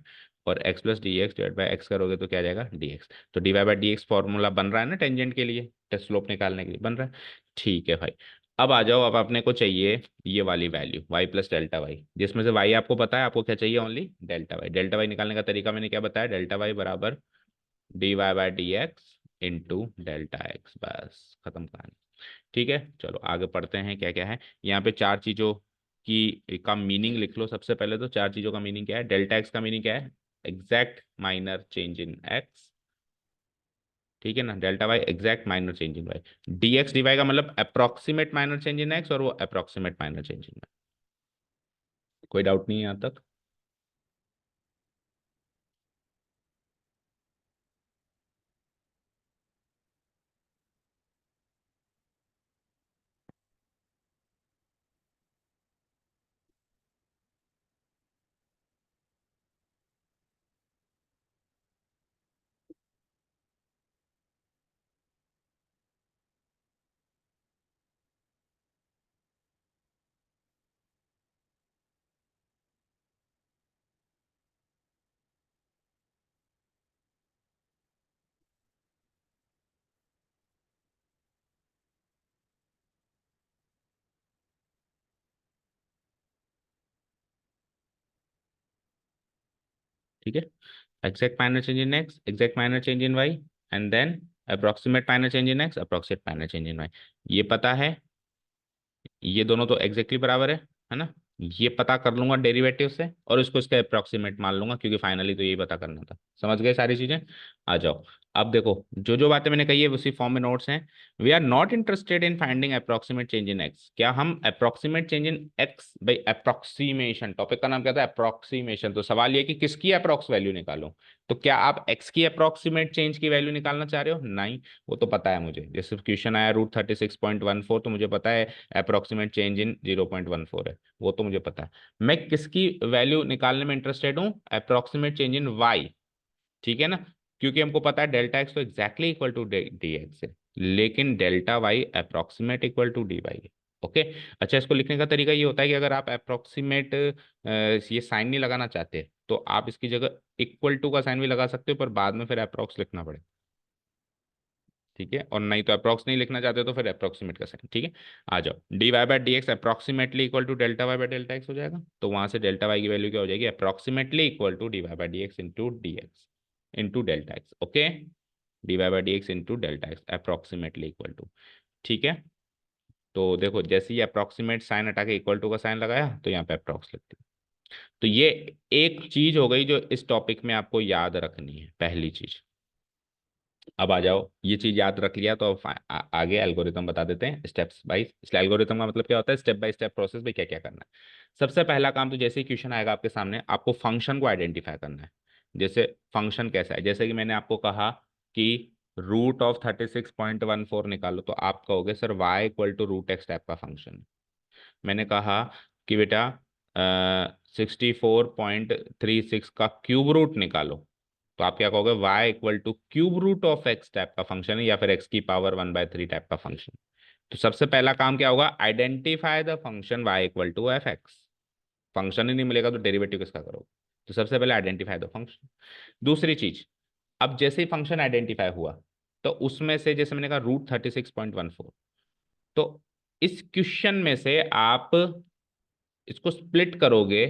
और x plus d x divide by x करोगे तो क्या आ जाएगा, डी एक्स। तो d y by d x formula बन रहा है ना टेंजेंट के लिए, टेस्ट स्लोप निकालने के लिए बन रहा है। ठीक है भाई, अब आ जाओ, अब अपने को चाहिए ये वाली value y plus delta y, जिसमें से y आपको पता है, आपको क्या चाहिए, only delta y. Delta y निकालने का तरीका मैंने क्या बताया, डेल्टा वाई बराबर d y by d x into delta x, बस खत्म कहानी। ठीक है, चलो आगे पढ़ते हैं क्या क्या है यहाँ पे। चार चीजों की का मीनिंग लिख लो सबसे पहले। तो चार चीजों का मीनिंग क्या है, डेल्टा एक्स का मीनिंग क्या है, exact minor change in x. ठीक है ना, delta y exact minor change in y. D x d y का मतलब approximate minor change in x, और वो approximate minor change in y. कोई डाउट नहीं है यहाँ तक। ठीक है, exact minor change in x, exact minor change in y, and then approximate minor change in x, approximate minor change in y. ये पता है, ये दोनों तो एग्जैक्टली बराबर है ना। ये पता कर लूंगा डेरिवेटिव से, और इसको इसका अप्रोक्सीमेट मान लूंगा, क्योंकि फाइनली तो यही पता करना था। समझ गए सारी चीजें। आ जाओ, अब देखो जो जो बातें मैंने कही है उसी फॉर्म में नोट्स हैं। We are not interested in finding approximate change in x. क्या हम अप्रोक्सीमेट चेंज इन एक्स, भाई अप्रोक्सीमेशन, टॉपिक का नाम क्या था, अप्रोक्सीमेशन। तो सवाल ये कि किसकी अप्रोक्स वैल्यू निकालो। तो क्या आप एक्स की अप्रोक्सीमेट चेंज की वैल्यू निकालना चाह रहे हो, नहीं, वो तो पता है मुझे। जैसे क्वेश्चन आया √36.14, तो मुझे पता है अप्रोक्सीमेट चेंज इन 0.14 है, वो तो मुझे पता है। मैं किसकी वैल्यू निकालने में इंटरेस्टेड हूँ, अप्रोक्सीमेट चेंज इन वाई। ठीक है ना, क्योंकि हमको पता है डेल्टा एक्स तो exactly equal to d x है, लेकिन delta y approximate equal to d y है। ओके। अच्छा, इसको लिखने का तरीका ये होता है कि अगर आप अप्रोक्सीमेट ये साइन नहीं लगाना चाहते तो आप इसकी जगह इक्वल टू का साइन भी लगा सकते हो, पर बाद में फिर अप्रोक्स लिखना पड़ेगा। ठीक है, और नहीं तो अप्रोक्स नहीं लिखना चाहते तो फिर अप्रोक्सीमेट का साइन। ठीक है, आ जाओ, d y by d x approximately equal to delta y by delta x हो जाएगा। तो वहां से डेल्टा वाई की वैल्यू क्या हो जाएगी, approximately equal to d y by d x into d x into delta x. Okay, d y by d x into delta x approximately equal to. ठीक है, तो देखो जैसे ही अप्रोक्सीमेट साइन हटा के इक्वल टू का साइन लगाया तो यहाँ पे अप्रोक्स लिख दिया। तो ये एक चीज हो गई जो इस टॉपिक में आपको याद रखनी है, पहली चीज। अब आ जाओ, ये चीज याद रख लिया तो अब आगे एल्गोरिथम बता देते हैं स्टेप्स वाइज। इसलिए एल्गोरिथम का मतलब क्या होता है, स्टेप बाय स्टेप प्रोसेस में क्या क्या करना है। सबसे पहला काम, तो जैसे ही क्वेश्चन आएगा आपके सामने, आपको फंक्शन को आइडेंटिफाई करना है। जैसे फंक्शन कैसा है, जैसे कि मैंने आपको कहा कि √36.14 निकालो, तो आप कहोगे sir y equal to √x type का फंक्शन। मैंने कहा कि बेटा 64.36 का क्यूब रूट निकालो, तो आप क्या कहोगे, y equal to cube root of x type का फंक्शन है, या फिर x की पावर 1/3 टाइप का फंक्शन। तो सबसे पहला काम क्या होगा, identify the function y equal to f x. Function ही नहीं मिलेगा तो डेरिवेटिव किसका करोगे। तो सबसे पहले आइडेंटिफाई द फंक्शन। दूसरी चीज, अब जैसे ही फंक्शन आइडेंटिफाई हुआ तो उसमें से, जैसे मैंने कहा √36.14, तो इस क्वेश्चन में से आप इसको स्प्लिट करोगे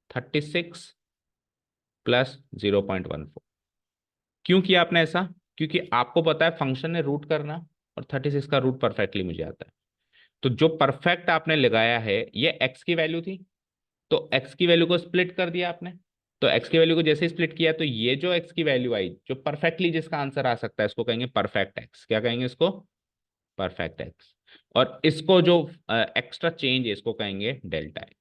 36 प्लस 0.14। क्यों किया आपने ऐसा, क्योंकि आपको पता है फंक्शन ने रूट करना, और 36 का रूट परफेक्टली मुझे आता है। तो जो परफेक्ट आपने लगाया है, ये एक्स की वैल्यू थी, तो एक्स की वैल्यू को स्प्लिट कर दिया आपने, तो x की वैल्यू को जैसे स्प्लिट किया तो ये जो x की वैल्यू आई जो परफेक्टली जिसका आंसर आ सकता है इसको कहेंगे परफेक्ट x। क्या कहेंगे इसको? Perfect x। और इसको जो एक्स्ट्रा चेंज है इसको कहेंगे डेल्टा x।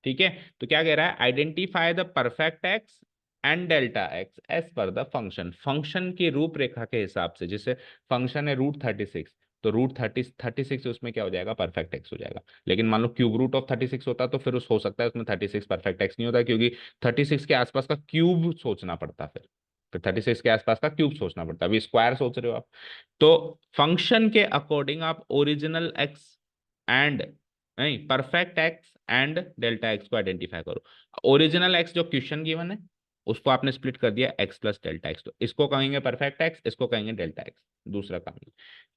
ठीक है, तो क्या कह रहा है? Identify the perfect x and delta x as per the function. Function की रूपरेखा के हिसाब से, जैसे फंक्शन है √36, तो √36 उसमें क्या हो जाएगा? परफेक्ट एक्स हो जाएगा। लेकिन मान लो क्यूब रूट ऑफ 36 होता तो फिर उस हो सकता है उसमें 36 परफेक्ट एक्स नहीं होता, क्योंकि 36 के आसपास का क्यूब सोचना पड़ता। फिर 36 के आसपास का क्यूब सोचना पड़ता। अभी स्क्वायर सोच रहे हो आप। तो फंक्शन के अकॉर्डिंग आप ओरिजिनल एक्स एंड, नहीं, perfect x and delta x को आइडेंटिफाई करो। ओरिजिनल एक्स जो क्वेश्चन गिवन है उसको आपने स्प्लिट कर दिया एक्स प्लस डेल्टा एक्स, तो इसको कहेंगे परफेक्ट एक्स, इसको कहेंगे डेल्टा एक्स। दूसरा काम।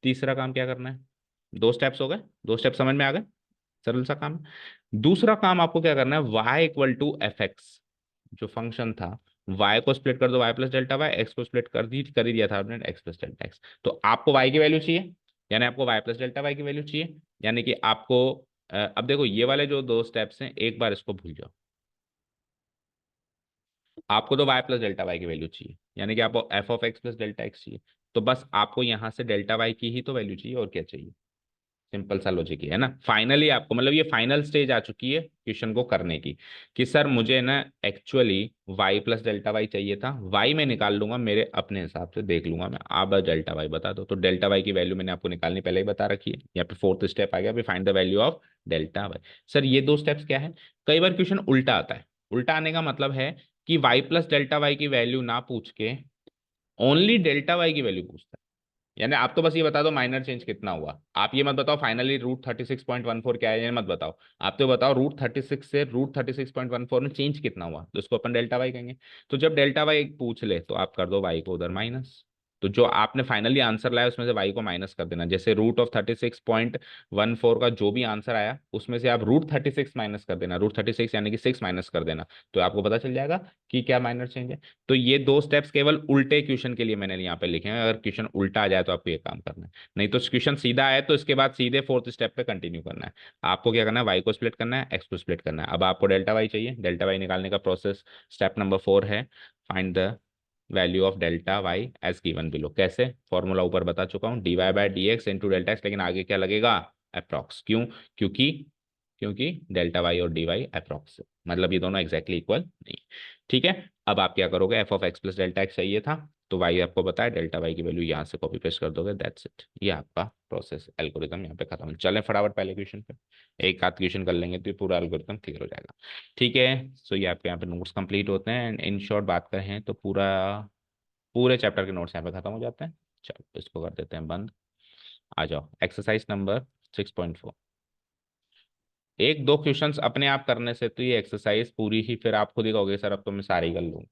तीसरा काम क्या करना है? दो स्टेप्स हो गए, दो स्टेप समझ में आ गए, सरल सा काम है। दूसरा काम आपको क्या करना है? y=f(x), जो फंक्शन था, y को स्प्लिट कर दो y plus delta y, x को स्प्लिट कर ही दिया था आपने x प्लस डेल्टा x। तो आपको y की वैल्यू चाहिए, यानी आपको y प्लस डेल्टा वाई की वैल्यू चाहिए, यानी कि आपको अब देखो ये वाले जो दो स्टेप्स हैं एक बार इसको भूल जाओ। आपको तो y प्लस डेल्टा वाई की वैल्यू चाहिए, यानी कि आपको f(x) प्लस डेल्टा x चाहिए। तो बस आपको यहां से डेल्टा वाई की ही तो वैल्यू चाहिए, और क्या चाहिए? सिंपल सा लॉजिक है ना। फाइनली आपको मतलब ये फाइनल स्टेज आ चुकी है क्वेश्चन को करने की, कि सर मुझे ना actually y plus delta y चाहिए था, y मैं निकाल लूंगा मेरे अपने हिसाब से, देख लूंगा मैं, आप बस डेल्टा वाई बता दो। तो डेल्टा वाई की वैल्यू मैंने आपको निकालनी पहले ही बता रखी है। यहाँ पे फोर्थ स्टेप आ गया, find the value of delta y. Sir ये दो स्टेप्स क्या है? कई बार क्वेश्चन उल्टा आता है। उल्टा आने का मतलब है कि y प्लस डेल्टा वाई की वैल्यू ना पूछ के ओनली डेल्टा वाई की वैल्यू पूछता है। यानी आप तो बस ये बता दो माइनर चेंज कितना हुआ, आप ये मत बताओ फाइनली √36.14 क्या है, ये मत बताओ। आप तो बताओ √36 से √36.14 में चेंज कितना हुआ, तो उसको अपन डेल्टा वाई कहेंगे। तो जब डेल्टा वाई पूछ ले तो आप कर दो वाई को उधर माइनस। तो जो आपने फाइनली आंसर लाया उसमें से वाई को माइनस कर देना। जैसे √36.14 का जो भी आंसर आया उसमें से आप √36 माइनस कर देना, √36 यानी कि 6 माइनस कर देना, तो आपको पता चल जाएगा कि क्या माइनर चेंज है। तो ये दो स्टेप्स केवल उल्टे क्वेश्चन के लिए मैंने यहाँ पे लिखे हैं। अगर क्वेश्चन उल्टा आ जाए तो आपको ये काम करना है, नहीं तो क्वेश्चन सीधा आए तो इसके बाद सीधे फोर्थ स्टेप पे कंटिन्यू करना है। आपको क्या करना है? वाई को स्प्लिट करना है, एक्स को स्प्लिट करना है। अब आपको डेल्टा वाई चाहिए, डेल्टा वाई निकालने का प्रोसेस स्टेप नंबर 4 है, find the value of delta y as given below. कैसे? फॉर्मूला ऊपर बता चुका हूँ, dy/dx इंटू डेल्टा एक्स, लेकिन आगे क्या लगेगा? अप्रॉक्स। क्यों? क्योंकि क्योंकि डेल्टा वाई और डी वाई अप्रॉक्स, मतलब ये दोनों एग्जैक्टली इक्वल नहीं। ठीक है, अब आप क्या करोगे? f(x) प्लस डेल्टा एक्स चाहिए था, तो y आपको पता है, डेल्टा वाई की वैल्यू यहाँ से कॉपी पेस्ट कर दोगे, दैट्स इट। ये आपका प्रोसेस एल्गोरिथम यहाँ पे खत्म। चलें फटाफट पहले क्वेश्चन पे, एक आध क्वेश्चन कर लेंगे तो ये पूरा एल्गोरिथम क्लियर हो जाएगा। ठीक है, सो ये आपके यहाँ पे नोट्स कंप्लीट होते हैं, एंड इन शॉर्ट बात करें तो पूरे चैप्टर के नोट्स यहाँ पे खत्म हो जाते हैं। चलो इसको कर देते हैं बंद। आ जाओ एक्सरसाइज नंबर 6.4। एक दो क्वेश्चंस अपने आप करने से तो ये एक्सरसाइज पूरी ही, फिर आप खुद ही कहोगे सर अब तो मैं सारी कर लूँ।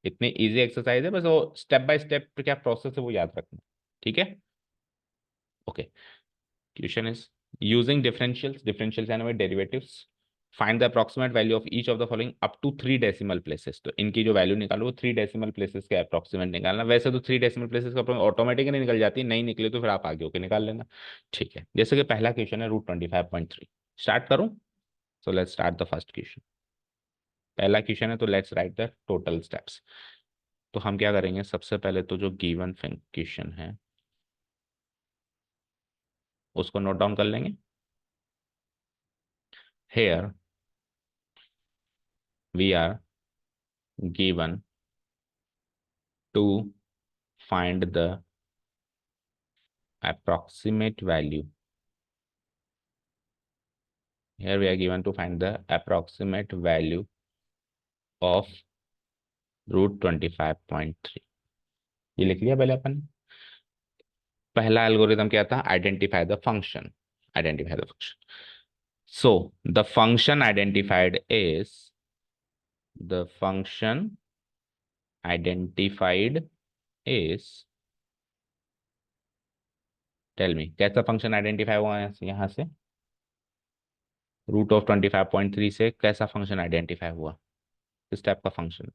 इतनी इजी एक्सरसाइज है, बस वो स्टेप बाय स्टेप क्या प्रोसेस है वो याद रखना। ठीक है, okay. Question is using differentials यानी derivatives, find the approximate value of each of the following up to 3 decimal places. तो इनकी जो वैल्यू निकालो वो 3 डेसिमल प्लेसेस के अप्रोक्सीमेट निकालना। वैसे तो 3 डेसिमल प्लेसेस का ऑटोमेटिकली निकल जाती है, नहीं निकले तो फिर आप आगे होकर निकाल लेना। ठीक है, जैसे कि पहला क्वेश्चन है √25.3। स्टार्ट करूं? So let's start the first question. पहला क्वेश्चन है तो let's write the total steps. तो हम क्या करेंगे? सबसे पहले तो जो गिवन क्वेश्चन है उसको नोट डाउन कर लेंगे। Here we are given to find the approximate value. Here we are given to find the approximate value of √25.3। ये लिख लिया पहले अपन। पहला एल्गोरिथम क्या था? Identify the function. Identify the function. So the function identified is, the function identified is, tell me कैसा function identify हुआ है यहाँ से? √25.3 से कैसा फंक्शन आइडेंटिफाई हुआ? किस टाइप का फंक्शन?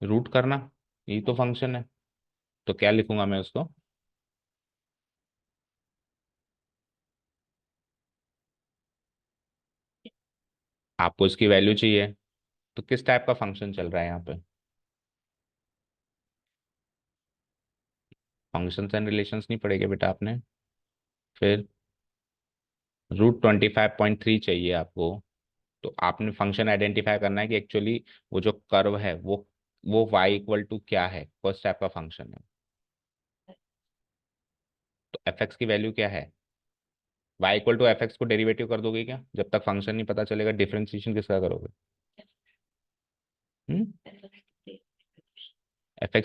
रूट करना, यही तो फंक्शन है। तो क्या लिखूंगा मैं उसको? आपको इसकी वैल्यू चाहिए, तो किस टाइप का फंक्शन चल रहा है यहाँ पे? फंक्शंस एंड रिलेशंस नहीं पढ़ेगे बेटा आपने? फिर √25.3 चाहिए आपको। तो आपने फंक्शन आइडेंटिफाई करना है कि एक्चुअली वो जो कर्व है वो y = क्या है, फर्स्ट टाइप का फंक्शन है। तो एफ की वैल्यू क्या है? y = को डेरिवेटिव कर दोगे क्या? जब तक फंक्शन नहीं पता चलेगा डिफरेंशिएशन किसका करोगे? हम्म।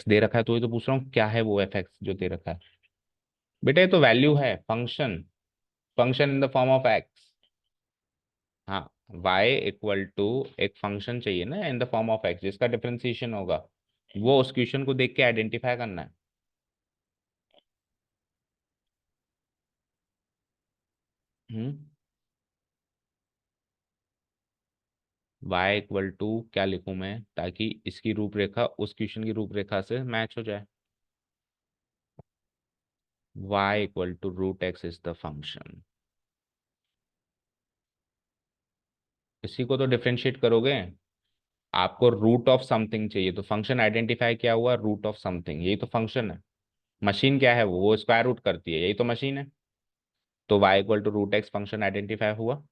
दे रखा है तो ये तो पूछ रहा हूँ क्या है वो जो दे रखा है। बेटा ये तो वैल्यू है, function, function in the form of x. हाँ, y = एक फंक्शन चाहिए ना in the form of x जिसका डिफरेंशिएशन होगा, वो उस क्वेश्चन को देख के आइडेंटिफाई करना है। हम्म। क्या लिखूं मैं ताकि इसकी रूपरेखा उस क्वेश्चन की रूपरेखा से मैच हो जाए? y = is the function. इसी को तो डिफरेंशिएट करोगे। आपको रूट ऑफ समथिंग चाहिए, तो फंक्शन आइडेंटिफाई क्या हुआ? रूट ऑफ समथिंग, यही तो फंक्शन है। मशीन क्या है? वो स्क्वायर रूट करती है, यही तो मशीन है। तो y = फंक्शन आइडेंटिफाई हुआ।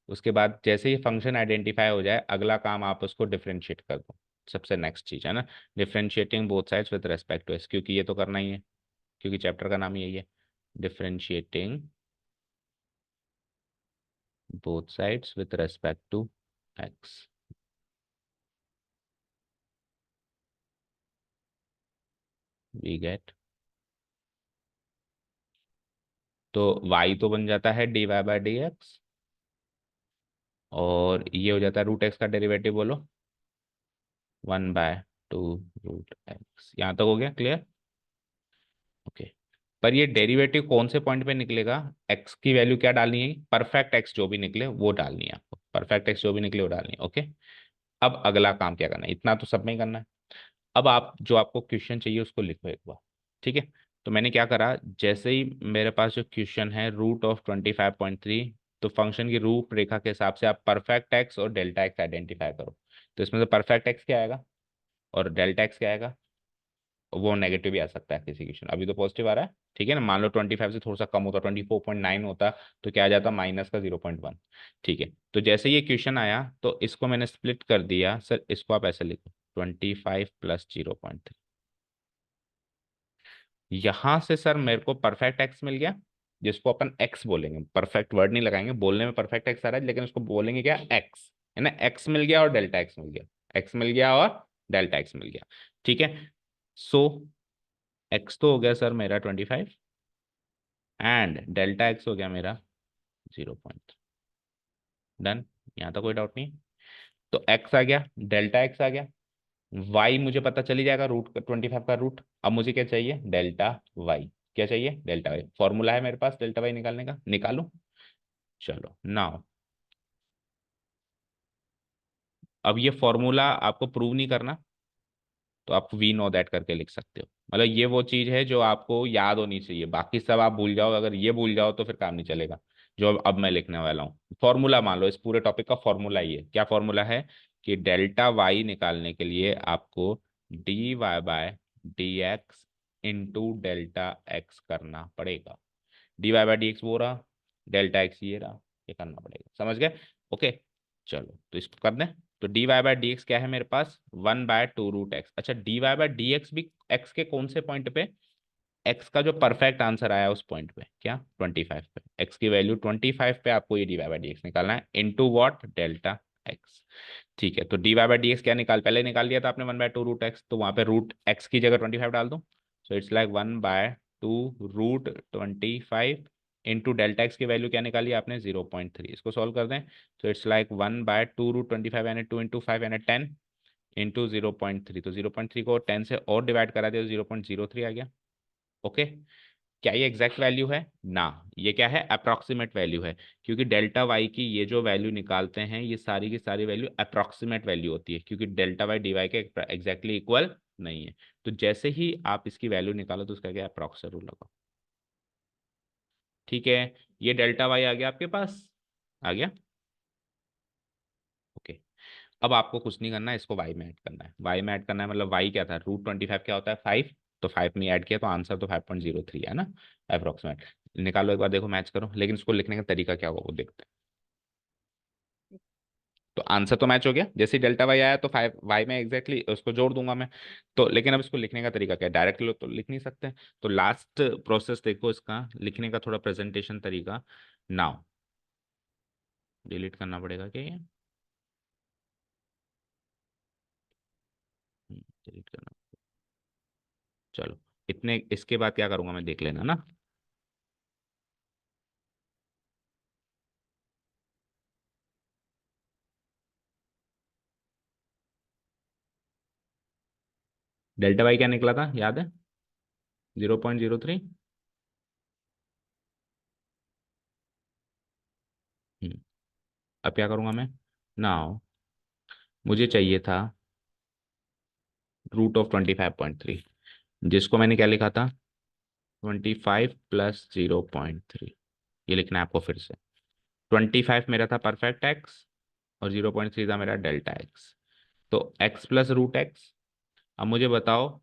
उसके बाद जैसे ही फंक्शन आइडेंटिफाई हो जाए, अगला काम आप उसको डिफरेंशिएट कर दो। सबसे नेक्स्ट चीज है ना, differentiating both sides with respect to x, क्योंकि ये तो करना ही है, क्योंकि चैप्टर का नाम यही है, differentiating both sides with respect to x. We get. तो y तो बन जाता है dy/dx, और ये हो जाता है √x का डेरिवेटिव, बोलो 1/2 √x। यहाँ तक हो गया क्लियर? ओके। पर ये डेरिवेटिव कौन से पॉइंट पे निकलेगा? x की वैल्यू क्या डालनी है? परफेक्ट x जो भी निकले वो डालनी है आपको, परफेक्ट x जो भी निकले वो डालनी है। ओके। अब अगला काम क्या करना है? इतना तो सब में ही करना है। अब आप जो आपको क्वेश्चन चाहिए उसको लिखो एक बार। ठीक है। तो मैंने क्या करा, जैसे ही मेरे पास जो क्वेश्चन है √25.3, तो फंक्शन की रूपरेखा के हिसाब से आप परफेक्ट एक्स और डेल्टा एक्स आइडेंटिफाई करो। तो इसमें से परफेक्ट एक्स क्या आएगा और डेल्टा एक्स क्या आएगा? वो नेगेटिव भी आ सकता है किसी क्वेश्चन, अभी तो पॉजिटिव आ रहा है। ठीक है ना, मान लो 25 से थोड़ा सा कम होता, 24.9 होता, तो क्या आ जाता? माइनस का 0.1। ठीक है। तो जैसे ये क्वेश्चन आया तो इसको मैंने स्प्लिट कर दिया, सर इसको आप ऐसे लिखो 25 + 0.3। यहां से सर मेरे को परफेक्ट एक्स मिल गया, जिसको अपन एक्स बोलेंगे, परफेक्ट वर्ड नहीं लगाएंगे, बोलने में परफेक्ट एक्स आ रहा है लेकिन उसको बोलेंगे क्या? एक्स। है ना, एक्स मिल गया और डेल्टा एक्स मिल गया, एक्स मिल गया और डेल्टा एक्स मिल गया। ठीक है। सो एक्स तो हो गया सर मेरा 25, एंड डेल्टा एक्स हो गया मेरा 0. डन। यहाँ तो कोई डाउट नहीं। तो एक्स आ गया, डेल्टा एक्स आ गया, वाई मुझे पता चली जाएगा, √25 का रूट। अब मुझे क्या चाहिए? Delta y. क्या चाहिए? Delta Y. फॉर्मूला है मेरे पास डेल्टा वाई निकालने का, निकालू। चलो नाउ, अब ये फॉर्मूला आपको प्रूव नहीं करना, तो आप वी नो दैट करके लिख सकते हो। मतलब ये वो चीज है जो आपको याद होनी चाहिए, बाकी सब आप भूल जाओ, अगर ये भूल जाओ तो फिर काम नहीं चलेगा। जो अब मैं लिखने वाला हूँ फॉर्मूला, मान लो इस पूरे टॉपिक का फॉर्मूला ये क्या फॉर्मूला है, कि डेल्टा वाई निकालने के लिए आपको dy/dx इंटू डेल्टा एक्स करना पड़ेगा। dy/dx वो रहा, डेल्टा एक्स ये रहा, ये करना पड़ेगा, समझ गए? ओके। चलो तो इसको कर दें। तो dy/dx क्या है मेरे पास? 1/2 √x। अच्छा, dy/dx भी x के कौन से पॉइंट पे? x का जो परफेक्ट आंसर आया उस पॉइंट पे, क्या 25 पे, x की वैल्यू 25 पे आपको ये dy/dx निकालना है, इनटू व्हाट? Delta x। ठीक है। तो dy/dx क्या पहले निकाल लिया था आपने 1/2 √x, तो वहां पे √x की जगह 25 डाल दो। So it's like 1/2 √25 into delta x की वैल्यू क्या निकाली आपने? 0.3। इसको सॉल्व कर दें। तो इट्स लाइक 1/2 √25 यानी 2 × 5 यानी 10 इंटू 0.3। तो 0.3 को 10 से और डिवाइड करा दिया तो 0.03 आ गया। ओके। क्या ये एग्जैक्ट वैल्यू है ना? ये क्या है? अप्रॉक्सीमेट वैल्यू है, क्योंकि डेल्टा वाई की ये जो वैल्यू निकालते हैं ये सारी की सारी वैल्यू अप्रॉक्सीमेट वैल्यू होती है, क्योंकि डेल्टा वाई डीवाई के एग्जैक्टली इक्वल नहीं है। तो जैसे ही आप इसकी वैल्यू निकालो तो उसका क्या? अप्रॉक्स रूल लगाओ। ठीक है। ये डेल्टा वाई आ गया आपके पास, आ गया। अब आपको कुछ नहीं करना है, इसको वाई में ऐड करना है। वाई में ऐड करना है मतलब वाई क्या था, √25 क्या होता है 5, तो 5 में ऐड किया तो आंसर तो 5.03 है ना अप्रोक्सीमेट। निकालो एक बार, देखो मैच करो, लेकिन इसको लिखने का तरीका क्या होगा वो देखते हैं। तो आंसर तो मैच हो गया, जैसे ही डेल्टा वाई आया तो 5 वाई में एग्जैक्टली उसको जोड़ दूंगा मैं। तो लेकिन अब इसको लिखने का तरीका क्या है, डायरेक्ट लो तो लिख नहीं सकते। तो लास्ट प्रोसेस देखो इसका लिखने का, थोड़ा प्रेजेंटेशन तरीका। नाउ डिलीट करना पड़ेगा क्या ये, डिलीट करना। चलो, इतने इसके बाद क्या करूंगा मैं देख लेना ना। डेल्टा वाई क्या निकला था याद है, 0.03। अब क्या करूंगा मैं, नाउ मुझे चाहिए था √25.3, जिसको मैंने क्या लिखा था 25 + 0.3। ये लिखना है आपको फिर से। 25 मेरा था परफेक्ट एक्स और 0.3 था मेरा डेल्टा एक्स। तो x + √x। अब मुझे बताओ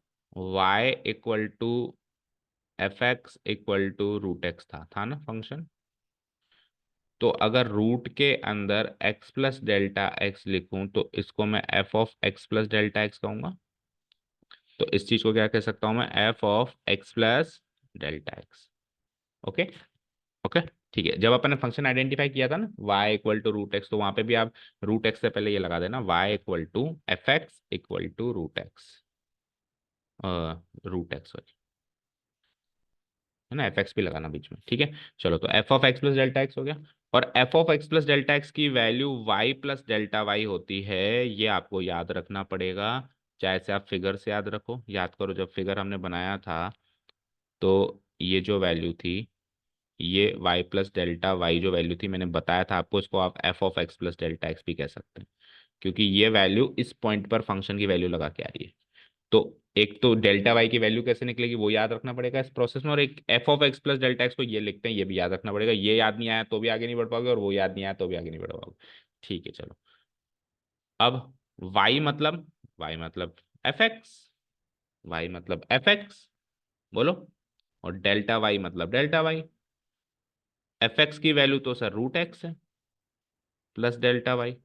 y = f(x) = था ना फंक्शन। तो अगर रूट के अंदर x + डेल्टा एक्स लिखूं तो इसको मैं f(x + डेल्टा एक्स) कहूंगा। तो इस चीज को क्या कह सकता हूं मैं, f(x + delta x). Okay. Okay. ठीक है, जब अपन ने फंक्शन आइडेंटिफाई किया था ना y = √x, तो वहां पे भी आप √x से पहले ये लगा देना y = f(x) = √x, है ना, fx भी लगाना बीच में, ठीक है। चलो, तो f(x + डेल्टा एक्स) हो गया। और f(x + डेल्टा एक्स) की वैल्यू y + डेल्टा वाई होती है, ये आपको याद रखना पड़ेगा। चाहे से आप फिगर से याद रखो, याद करो जब फिगर हमने बनाया था तो ये जो वैल्यू थी, ये y + डेल्टा वाई जो वैल्यू थी मैंने बताया था आपको, इसको आप f(x + डेल्टा एक्स) भी कह सकते हैं, क्योंकि ये वैल्यू इस पॉइंट पर फंक्शन की वैल्यू लगा के आ रही है। तो एक तो डेल्टा वाई की वैल्यू कैसे निकलेगी वो याद रखना पड़ेगा इस प्रोसेस में, और एक f(x + डेल्टा एक्स) को ये लिखते हैं, ये भी याद रखना पड़ेगा। ये याद नहीं आया तो भी आगे नहीं बढ़ पाओगे, और वो याद नहीं आया तो भी आगे नहीं बढ़ पाओगे। ठीक है चलो। अब y मतलब f(x) बोलो, और डेल्टा वाई मतलब डेल्टा वाई। f(x) की वैल्यू तो सर √x है प्लस डेल्टा वाई।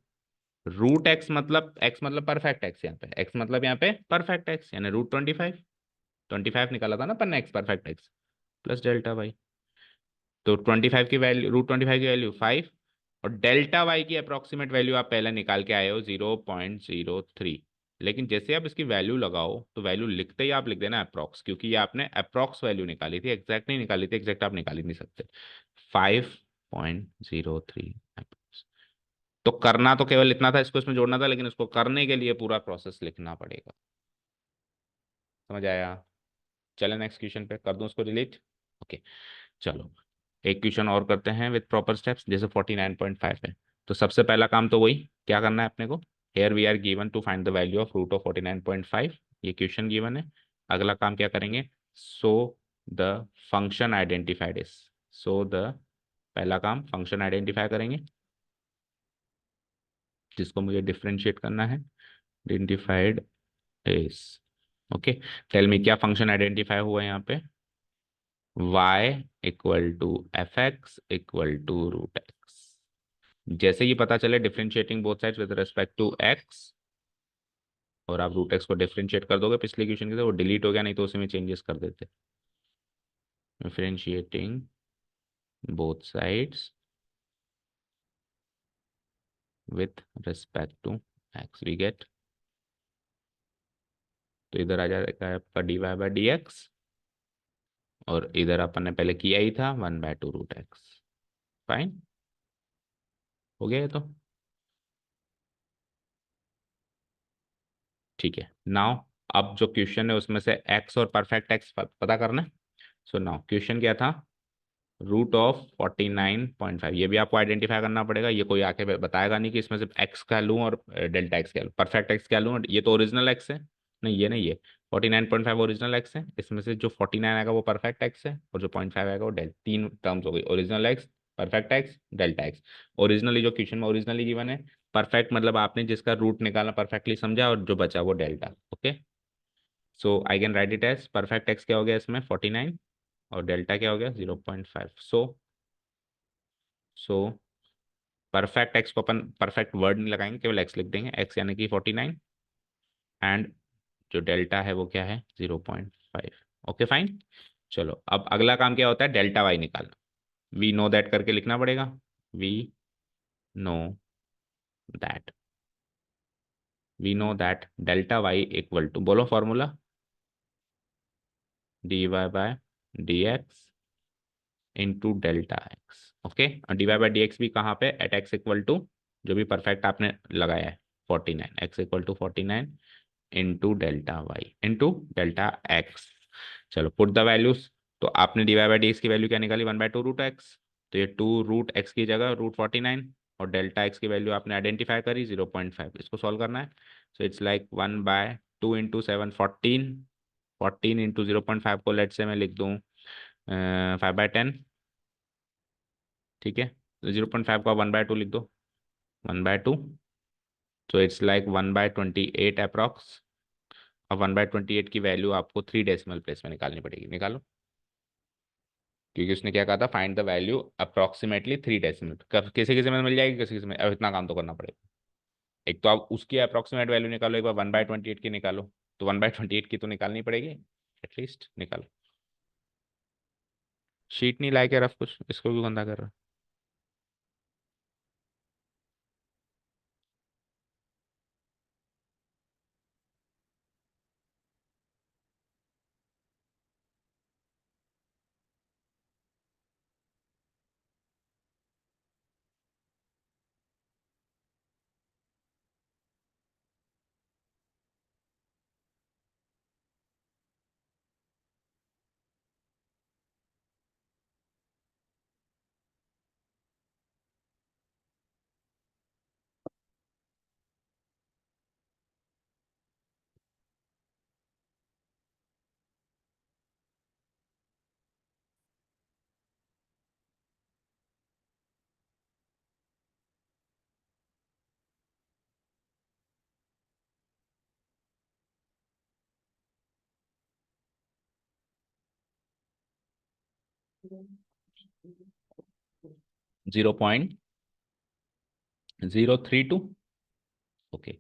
√x मतलब x मतलब परफेक्ट एक्स, यहाँ पे x मतलब यहाँ पे परफेक्ट एक्स, यानी √25। 25 निकाला था ना अपन ने x perfect x, plus delta y. तो 25 की वैल्यू, √25 की वैल्यू 5, और डेल्टा वाई की अप्रोक्सीमेट वैल्यू आप पहले निकाल के आए हो 0.03। लेकिन जैसे आप इसकी वैल्यू लगाओ तो वैल्यू लिखते ही आप लिख देना अप्रोक्स, क्योंकि ये आपने अप्रोक्स वैल्यू निकाली थी, एग्जैक्ट नहीं निकाली थी, एग्जैक्ट आप निकाल ही नहीं सकते। 5.03 अप्रोक्स। तो करना तो केवल इतना था, इसको इसमें जोड़ना था, लेकिन इसको करने के लिए पूरा प्रोसेस लिखना पड़ेगा। समझ आया। चले नेक्स्ट क्वेश्चन पे, कर दूं उसको डिलीट। ओके। चलो, एक क्वेश्चन और करते हैं विद प्रॉपर स्टेप्स, जैसे 49.5 है। तो सबसे पहला काम तो वही क्या करना है अपने को, here we are given to find the value of √49.5। ये क्वेश्चन गिवन है। अगला काम क्या करेंगे, so the function identified is, so the, पहला काम फंक्शन आइडेंटिफाई करेंगे जिसको मुझे डिफ्रेंशिएट करना है, identified is. Okay. Tell me क्या फंक्शन आइडेंटिफाई हुआ है यहाँ पे, y = f(x) = √x। जैसे ही पता चले differentiating both sides with respect to x, और आप √x को डिफरेंशिएट कर दोगे पिछले क्वेश्चन के से, वो डिलीट हो गया, नहीं तो उसी में चेंजेस कर देते। Differentiating both sides with respect to x we get, तो इधर आ जाएगा आपका dy/dx, और इधर अपन ने पहले किया ही था 1/2 √x। फाइन, हो गया ये तो। ठीक है, नाउ अब जो क्वेश्चन है उसमें से x और परफेक्ट x पता करना है। सो नाउ क्वेश्चन क्या था, √49.5, ये भी आपको आइडेंटिफाई करना पड़ेगा। ये कोई आके बताएगा नहीं कि इसमें सिर्फ एक्स का लूँ और डेल्टा एक्स का लूँ, परफेक्ट एक्स क्या लूँ, और ये तो ओरिजिनल एक्स है। नहीं ये नहीं, ये 49.5 ओरिजिनल एक्स है, इसमें से जो 49 आएगा वो परफेक्ट एक्स है, और जो 0.5 आएगा वो डेल्टा, तीन टर्म्स हो गई, original x, perfect x, delta x. Originally जो क्वेश्चन में ओरिजिनली गिवन है परफेक्ट मतलब आपने जिसका रूट निकालना परफेक्टली समझा, और जो बचा वो delta. Okay, so I can write it as perfect x क्या हो गया इसमें 49, और डेल्टा क्या हो गया 0.5। सो परफेक्ट एक्स को अपन परफेक्ट वर्ड नहीं लगाएंगे, केवल एक्स लिख देंगे, एक्स यानी कि 49, एंड जो डेल्टा है वो क्या है 0.5। Okay fine. चलो अब अगला काम क्या होता है, डेल्टा वाई निकालना। वी नो दैट करके लिखना पड़ेगा, we know that, we know that delta y equal to, बोलो formula, d y by d x into delta x. Okay, और d y by d x भी कहाँ पे, एट एक्स इक्वल टू जो भी परफेक्ट आपने लगाया है 49, x equal to 49 into delta y into delta x. चलो पुट द वैल्यूज। तो आपने d y by d x की वैल्यू क्या निकाली, 1/2 रूट एक्स, तो ये 2 रूट एक्स की जगह रूट 49, और डेल्टा एक्स की वैल्यू आपने आइडेंटिफाई करी 0.5, इसको सॉल्व करना है। So it's like 1/2 into 7 14, 14 into 0.5 को लेट से मैं लिख दूँ 5/10। ठीक है, तो 0.5 को 1/2 लिख दो, 1/2, तो इट्स लाइक 1/28 अप्रॉक्स। अब 1/28 की वैल्यू आपको 3 डेसिमल प्लेस में निकालनी पड़ेगी, निकालो, क्योंकि उसने क्या कहा था, find the value approximately 3 decimal. किसी किसी में मिल जाएगी, किसी किसी में, अब इतना काम तो करना पड़ेगा। एक तो आप उसकी अप्रोक्सीमेट वैल्यू निकालो, एक बार 1/28 की निकालो, तो 1/28 की तो निकालनी पड़ेगी एटलीस्ट, निकालो। शीट नहीं लाए क्या रफ कुछ, इसको भी गंदा कर रहा। 0.032। ओके,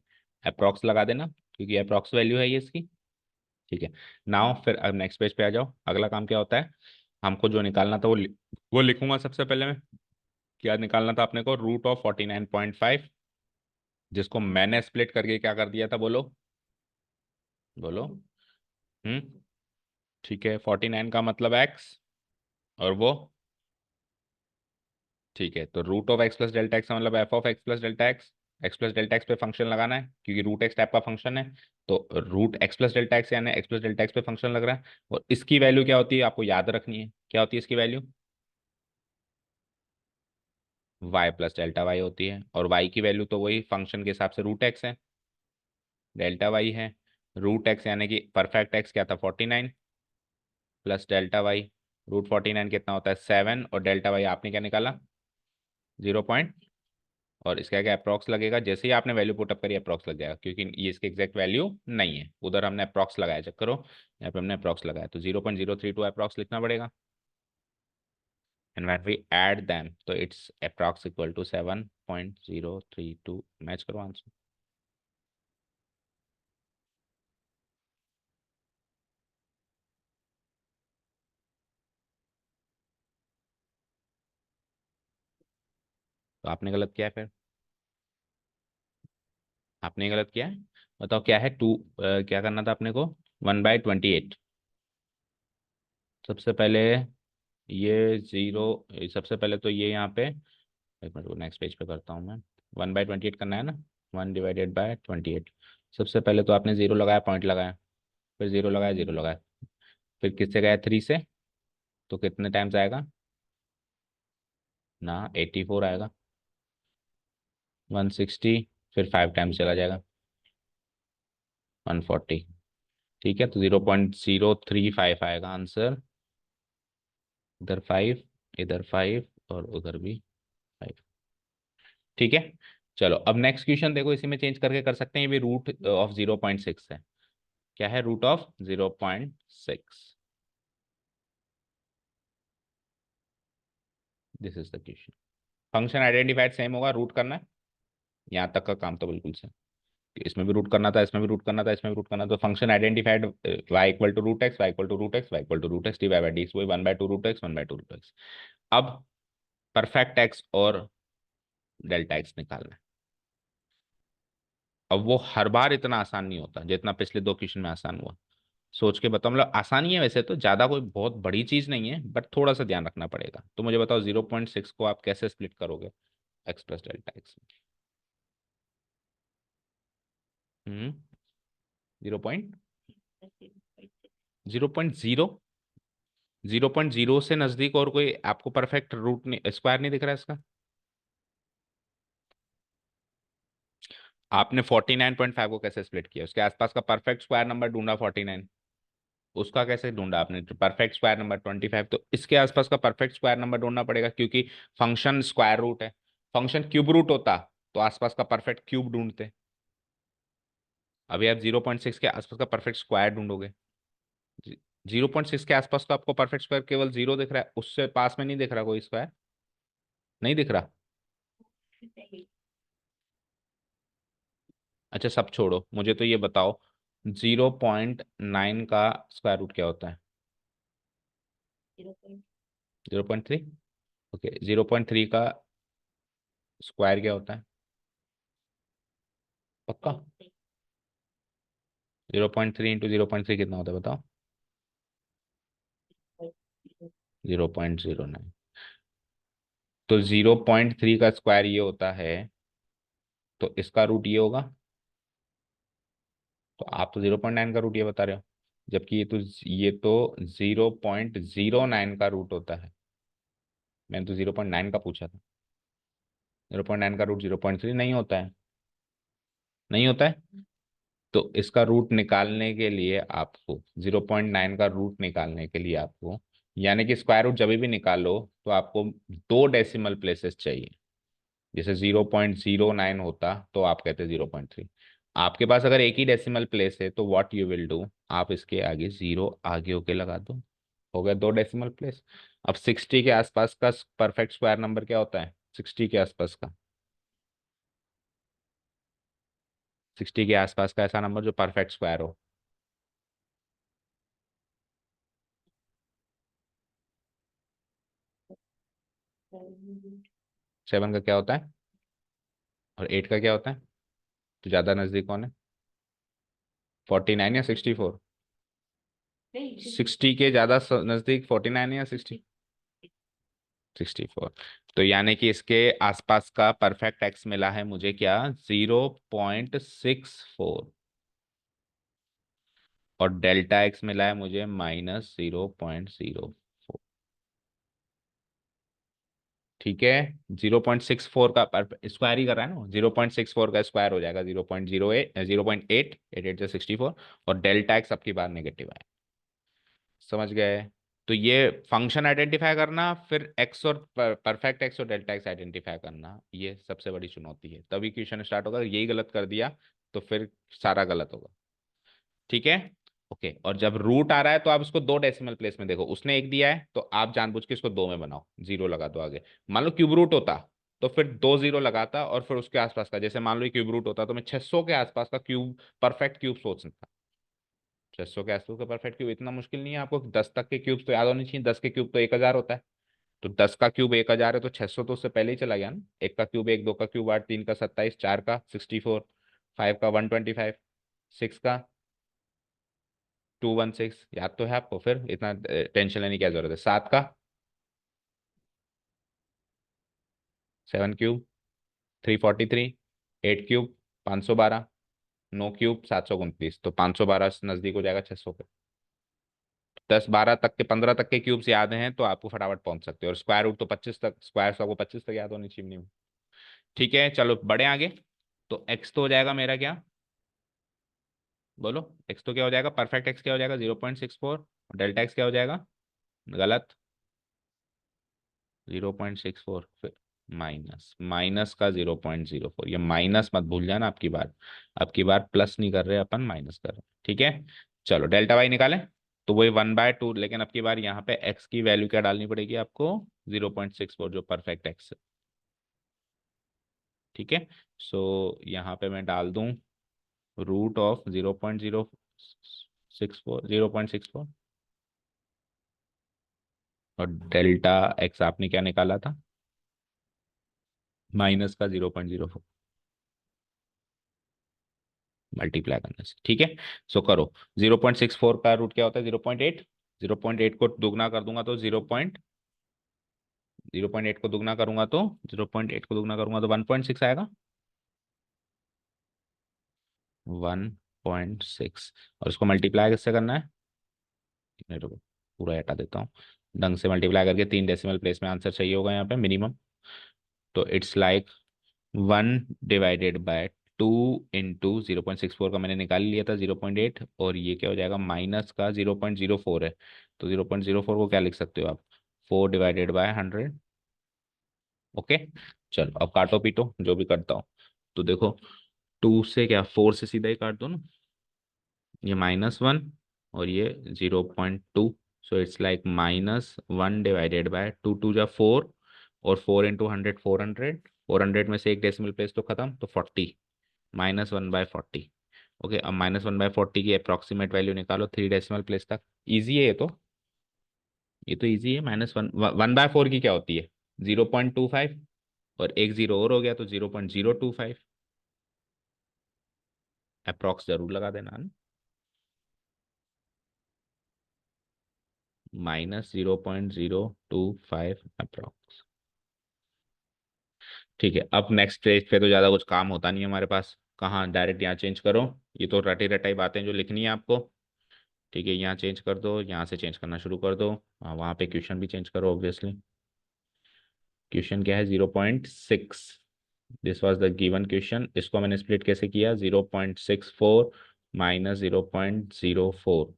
अप्रॉक्स लगा देना, क्योंकि अप्रॉक्स वैल्यू है ये इसकी। ठीक है, नाउ फिर अब नेक्स्ट पेज पे आ जाओ। अगला काम क्या होता है, हमको जो निकालना था वो लिखूंगा सबसे पहले मैं। क्या निकालना था अपने को, रूट ऑफ 49.5, जिसको मैंने स्प्लिट करके क्या कर दिया था, बोलो बोलो। हम्म, ठीक है, 49 का मतलब एक्स, और वो, ठीक है, तो root of x plus delta x का मतलब f(x+डेल्टा x), x plus delta x पे फंक्शन लगाना है, क्योंकि रूट एक्स टाइप का फंक्शन है। तो रूट x+डेल्टा एक्स यानी x+डेल्टा एक्स पे फंक्शन लग रहा है। और इसकी वैल्यू क्या होती है, आपको याद रखनी है, क्या होती है इसकी वैल्यू, y+डेल्टा y होती है। और y की वैल्यू तो वही फंक्शन के हिसाब से रूट एक्स है, डेल्टा वाई है। रूट एक्स यानी कि परफेक्ट एक्स क्या था 49, प्लस डेल्टा वाई, रूट 49 कितना होता है 7, और डेल्टा वाई आपने क्या निकाला 0 और इसका क्या अप्रॉक्स लगेगा, जैसे ही आपने वैल्यू पुटअप करी अप्रॉक्स लग जाएगा, क्योंकि ये इसकी एग्जैक्ट वैल्यू नहीं है, उधर हमने अप्रॉक्स लगाया, चेक करो, यहाँ पे हमने अप्रॉक्स लगाया, तो 0.032 अप्रॉक्स लिखना पड़ेगा। And when we add them तो it's approx equal to 7.032। Match करो आंसर। तो आपने गलत किया है फिर, आपने गलत किया है। बताओ क्या है, क्या करना था अपने को, 1/28। सबसे पहले ये जीरो, सबसे पहले तो ये यहाँ पे, एक मिनट, नेक्स्ट पेज पे करता हूँ मैं। 1/28 करना है ना, 1/28। सबसे पहले तो आपने जीरो लगाया, पॉइंट लगाया, फिर जीरो लगाया, जीरो लगाया, फिर किससे गया 3 से, तो कितने टाइम्स आएगा ना, 84 आएगा, 160, फिर 5 टाइम्स चला जाएगा 140। ठीक है, तो 0.035 आएगा आंसर। इधर 5, इधर 5, और उधर भी 5। ठीक है, चलो अब नेक्स्ट क्वेश्चन देखो, इसी में चेंज करके कर सकते हैं, ये भी रूट ऑफ 0.6 है। क्या है? Root of 0.6। This is the question. Function identified same होगा, रूट करना है, यहाँ तक का काम तो बिल्कुल सेम। इसमें भी रूट करना था, इसमें भी रूट करना था, इसमें भी रूट करना था। तो function identified y equal to root x, y equal to root x, y equal to root x divide by d, वही 1/2 रूट एक्स, 1/2 रूट एक्स। अब परफेक्ट एक्स और डेल्टा एक्स निकालना है। अब वो हर बार इतना आसान नहीं होता जितना पिछले दो क्वेश्चन में आसान हुआ। सोच के बताओ, मतलब आसानी है वैसे तो, ज्यादा कोई बहुत बड़ी चीज नहीं है, बट थोड़ा सा ध्यान रखना पड़ेगा। तो मुझे बताओ 0.6 को आप कैसे स्प्लिट करोगे एक्स प्लस डेल्टा एक्स में? 0.0, 0.0 से नजदीक और कोई आपको परफेक्ट रूट नहीं, स्क्वायर नहीं दिख रहा है इसका? आपने 49.5 को कैसे स्प्लिट किया? उसके आसपास का परफेक्ट स्क्वायर नंबर ढूंढा 49, उसका कैसे ढूंढा आपने? परफेक्ट स्क्वायर नंबर 25, तो इसके आसपास का परफेक्ट स्क्वायर नंबर ढूंढना पड़ेगा, क्योंकि फंक्शन स्क्वायर रूट है। फंक्शन क्यूब रूट होता तो आसपास का परफेक्ट क्यूब ढूंढते। अभी आप 0.6 के आसपास का परफेक्ट स्क्वायर ढूंढोगे। 0.6 के आसपास तो आपको परफेक्ट स्क्वायर केवल 0 दिख रहा है, उससे पास में नहीं दिख रहा कोई स्क्वायर, नहीं दिख रहा। अच्छा सब छोड़ो, मुझे तो ये बताओ 0.9 का स्क्वायर रूट क्या होता है? 0.3। ओके, 0.3 का स्क्वायर क्या होता है? पक्का? 0.3 इंटू 0.3 कितना होता है बताओ? 0.09। तो 0.3 का स्क्वायर ये होता है, तो इसका रूट ये होगा। तो आप तो 0.9 का रूट ये बता रहे हो, जबकि ये तो 0.09 का रूट होता है। मैंने तो 0.9 का पूछा था। 0.9 का रूट 0.3 नहीं होता है, नहीं होता है। तो इसका रूट निकालने के लिए आपको 0.9 का रूट निकालने के लिए आपको, यानी कि स्क्वायर रूट जब भी निकालो तो आपको दो डेसिमल प्लेसेस चाहिए। जैसे 0.09 होता तो आप कहते 0.3। आपके पास अगर एक ही डेसिमल प्लेस है तो व्हाट यू विल डू, आप इसके आगे जीरो आगे होके लगा दो, हो गया दो डेसिमल प्लेस। अब 60 के आसपास का परफेक्ट स्क्वायर नंबर क्या होता है? 60 के आसपास का, 60 के आसपास का ऐसा नंबर जो परफेक्ट स्क्वायर हो। 7 का क्या होता है? और 8 का क्या होता है? तो ज्यादा नजदीक कौन है? 49 या 64? 60 के ज्यादा नजदीक 49 या 64। तो यानी कि इसके आसपास का परफेक्ट एक्स मिला है मुझे क्या? 0.64। और डेल्टा एक्स मिला है मुझे -0.04। ठीक है। 0.64 का स्क्वायर ही कर रहा है ना, 0.64 का स्क्वायर हो जाएगा 0.08, 0.8, 8 8 64। और डेल्टा एक्स आपकी बार नेगेटिव है। समझ गए? तो ये फंक्शन आइडेंटिफाई करना, फिर एक्स और परफेक्ट एक्स और डेल्टा एक्स आइडेंटिफाई करना, ये सबसे बड़ी चुनौती है। तभी क्वेश्चन स्टार्ट होगा, यही गलत कर दिया तो फिर सारा गलत होगा। ठीक है। ओके, और जब रूट आ रहा है तो आप उसको दो डेसिमल प्लेस में देखो, उसने एक दिया है तो आप जानबूझ के इसको दो में बनाओ, जीरो लगा दो आगे। मान लो क्यूब रूट होता तो फिर दो जीरो लगाता, और फिर उसके आसपास का, जैसे मान लो क्यूब रूट होता तो मैं 600 के आसपास का क्यूब, परफेक्ट क्यूब सोच सकता। 600 के आसपास का परफेक्ट क्यूब इतना मुश्किल नहीं है, आपको 10 तक के क्यूब तो याद होने चाहिए। 10 के क्यूब तो 1000 होता है। तो 10 का क्यूब 1000 है, तो 600 तो उससे पहले ही चला गया ना। एक का क्यूब एक, दो का क्यूब 8, तीन का 27, चार का 64, फाइव का 125, सिक्स का 216। याद तो है आपको, फिर इतना टेंशन लेने की क्या जरूरत है। सात का 7 क्यूब 343, 8 क्यूब 512, 9 क्यूब 729। तो 512 से नजदीक हो जाएगा 600 पे। 10 12 तक के, 15 तक के क्यूब्स याद हैं तो आपको फटाफट पहुंच सकते हो। और स्क्वायर रूट तो 25 तक, स्क्वायर आपको 25 तक याद होनी चाहिए minimum। ठीक है, चलो बड़े आगे। तो एक्स तो हो जाएगा मेरा क्या? बोलो। एक्स तो क्या हो जाएगा? परफेक्ट एक्स क्या हो जाएगा? 0.64। डेल्टा एक्स क्या हो जाएगा? गलत। 0.64 फिर माइनस माइनस का 0.04, ये माइनस मत भूल जाना आपकी बार, आपकी बार प्लस नहीं कर रहे अपन, माइनस कर रहे हैं, ठीक है। चलो डेल्टा वाई निकालें, तो वही 1/2, लेकिन अब की बार यहाँ पे एक्स की वैल्यू क्या डालनी पड़ेगी आपको, 0.64, जो परफेक्ट एक्स है, ठीक है। सो यहाँ पे मैं डाल दूं रूट ऑफ 0.064, 0.64, और डेल्टा एक्स आपने क्या निकाला था, माइनस का 0.04, मल्टीप्लाई करने से, ठीक है। सो करो, 0.64 का रूट क्या होता है, 0.8, 0.8 को दुगना कर दूंगा तो 0.8 को दुगना करूंगा तो 1.6 आएगा, 1.6। और इसको मल्टीप्लाई किससे करना है, नहीं रुको, पूरा हटा देता हूँ, ढंग से मल्टीप्लाई करके 3 डेसिमल प्लेस में आंसर चाहिए होगा यहाँ पे मिनिमम। तो इट्स लाइक 1/2 इंटू 0.64 का मैंने निकाल लिया था 0.8, और ये क्या हो जाएगा, माइनस का 0.04 है, तो 0.04 को क्या लिख सकते हो आप, 4/100। ओके, चलो अब काटो पीटो जो भी करता हूँ, तो देखो 2 से क्या, 4 से सीधा ही काट दो ना, ये -1 और ये 0.2, सो इट्स लाइक -1/2, 2 2 जा 4, और 4 × 100, 400, 400 में से एक डेसिमल प्लेस तो खत्म, तो 40, -1/40। ओके, अब -1/40 की अप्रॉक्सीमेट वैल्यू निकालो 3 डेसिमल प्लेस तक, इजी है ये तो, ये तो इजी है। -1, 1/4 की क्या होती है, 0.25, और एक जीरो और हो गया तो 0.025, अप्रॉक्स जरूर लगा देना ना, -0.025 अप्रॉक्स, ठीक है। अब नेक्स्ट पेज पे तो ज़्यादा कुछ काम होता नहीं है हमारे पास, कहाँ डायरेक्ट यहाँ चेंज करो, ये तो रटी रटाई बातें जो लिखनी है आपको, ठीक है, यहाँ चेंज कर दो, यहाँ से चेंज करना शुरू कर दो, वहाँ पे क्वेश्चन भी चेंज करो ऑब्वियसली, क्वेश्चन क्या है, 0.6, this was the given question, इसको मैंने स्प्लिट कैसे किया, 0.64 -0.04,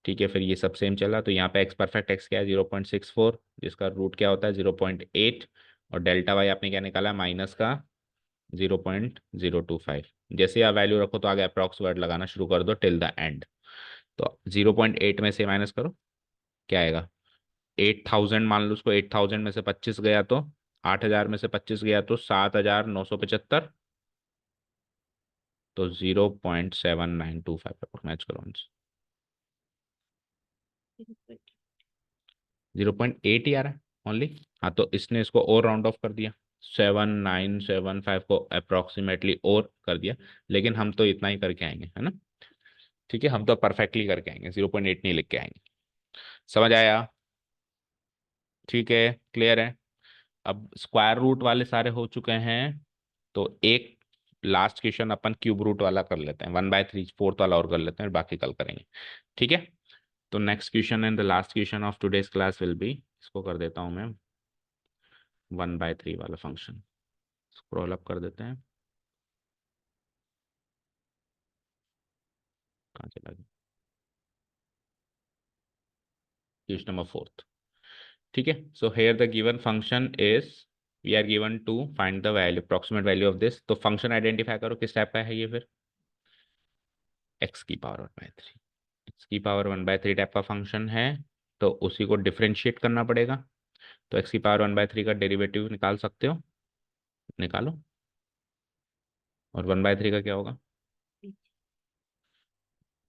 ठीक है। फिर ये सब सेम चला, तो यहाँ पे एक्स परफेक्ट एक्स क्या है, 0.64, जिसका रूट क्या होता है 0.8, और डेल्टा वाई आपने क्या निकाला, माइनस का 0.025। जैसे आप वैल्यू रखो तो आगे अप्रॉक्स वर्ड लगाना शुरू कर दो टिल द एंड। तो 0.8 में से माइनस करो, क्या आएगा, 8000 मान लो उसको, 8000 में से 25 गया तो, 8000 में से 25 गया तो 7975, तो 0.7925 मैच करो, 0.8 ही आ रहा है ओनली। हाँ, तो इसने इसको और राउंड ऑफ कर दिया, 7975 को अप्रोक्सीमेटली और कर दिया, लेकिन हम तो इतना ही करके आएंगे, है ना, ठीक है, हम तो परफेक्टली करके आएंगे, 0.8 नहीं लिख के आएंगे, समझ आया, ठीक है, क्लियर है। अब स्क्वायर रूट वाले सारे हो चुके हैं, तो एक लास्ट क्वेश्चन अपन क्यूब रूट वाला कर लेते हैं, 1/3 फोर्थ वाला और कर लेते हैं, बाकी कल करेंगे, ठीक है। तो next question and the last question of today's class will be, इसको कर देता हूँ मैं, 1/3 वाला फंक्शन, स्क्रॉल अप कर देते हैं, कहाँ चला गया, क्वेश्चन नंबर 4, ठीक है। So here the given function is, we are given to find the value, approximate value of this, तो फंक्शन आइडेंटिफाई करो किस टाइप का है ये, फिर एक्स की पावर 1/3, एक्स की पावर 1/3 टाइप का फंक्शन है, तो उसी को डिफ्रेंशिएट करना पड़ेगा, तो एक्स की पावर 1/3 का डेरिवेटिव निकाल सकते हो, निकालो, और 1/3 का क्या होगा,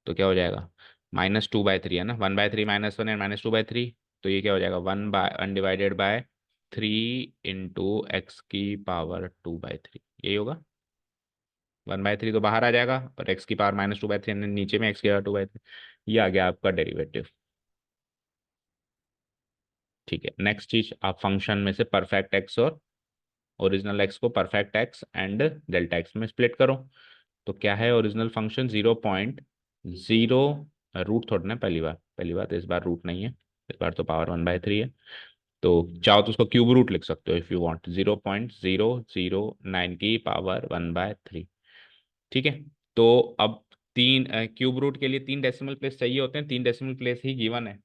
तो क्या हो जाएगा, -2/3 है ना, 1/3 -1 है, -2/3, तो ये क्या हो जाएगा, 1/3 इंटू एक्स की पावर 2/3, यही होगा, 1/3 तो बाहर आ जाएगा, और एक्स की पावर -2/3 नीचे में, एक्स की पावर 2/3, ये आ गया आपका डेरिवेटिव, ठीक है। नेक्स्ट चीज, आप फंक्शन में से परफेक्ट एक्स और ओरिजिनल एक्स को perfect x and delta x में स्प्लिट करो, तो क्या है ओरिजिनल फंक्शन, 0.0, रूट थोड़ा ना, पहली बात इस बार रूट नहीं है, इस बार तो पावर 1/3 है, तो चाहो तो उसको क्यूब रूट लिख सकते हो इफ यू वांट, 0.009 की पावर 1/3, ठीक है। तो अब तीन क्यूब रूट के लिए 3 डेसिमल प्लेस चाहिए होते हैं, 3 डेसिमल प्लेस ही गिवन है,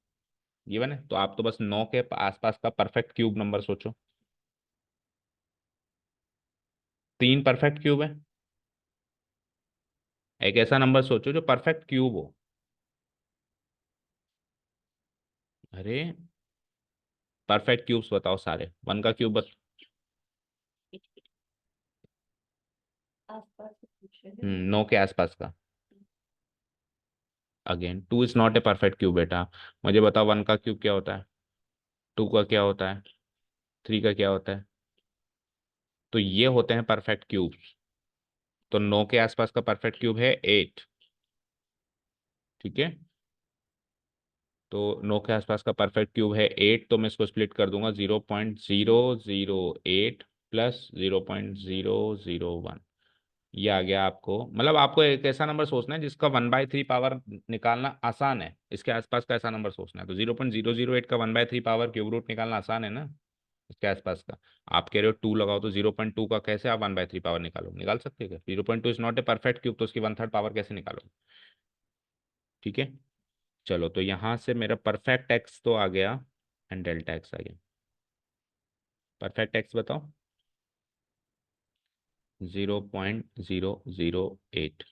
गिवन है, तो आप तो बस 9 के आसपास का परफेक्ट क्यूब नंबर सोचो, 3 परफेक्ट क्यूब है। एक ऐसा नंबर सोचो जो परफेक्ट क्यूब हो। अरे परफेक्ट क्यूब्स बताओ सारे, 1 का क्यूब बस। 9 के आसपास का। Again 2 is not a perfect cube बेटा। मुझे बताओ 1 का क्यूब क्या होता है, 2 का क्या होता है, 3 का क्या होता है। तो ये होते हैं परफेक्ट क्यूब्स। तो 9 के आसपास का परफेक्ट क्यूब है 8। ठीक है। तो 9 के आसपास का परफेक्ट क्यूब है 8, तो मैं इसको स्प्लिट कर दूंगा 0.008 प्लस 0.001। ये आ गया आपको, मतलब आपको एक ऐसा नंबर सोचना है जिसका 1/3 पावर निकालना आसान है, इसके आसपास का ऐसा नंबर सोचना है। तो 0.008 का 1/3 पावर क्यूब रूट निकालना आसान है ना, इसके आसपास का। आप कह रहे हो 2 लगाओ, तो 0.2 का कैसे आप 1/3 पावर निकालो, निकाल सकते हो क्या? 0.2 is not a perfect cube, तो उसकी 1/3 पावर कैसे निकालो? ठीक है। चलो, तो यहाँ से मेरा परफेक्ट एक्स तो आ गया एंड डेल्टा एक्स आ गया। परफेक्ट एक्स बताओ। 0.008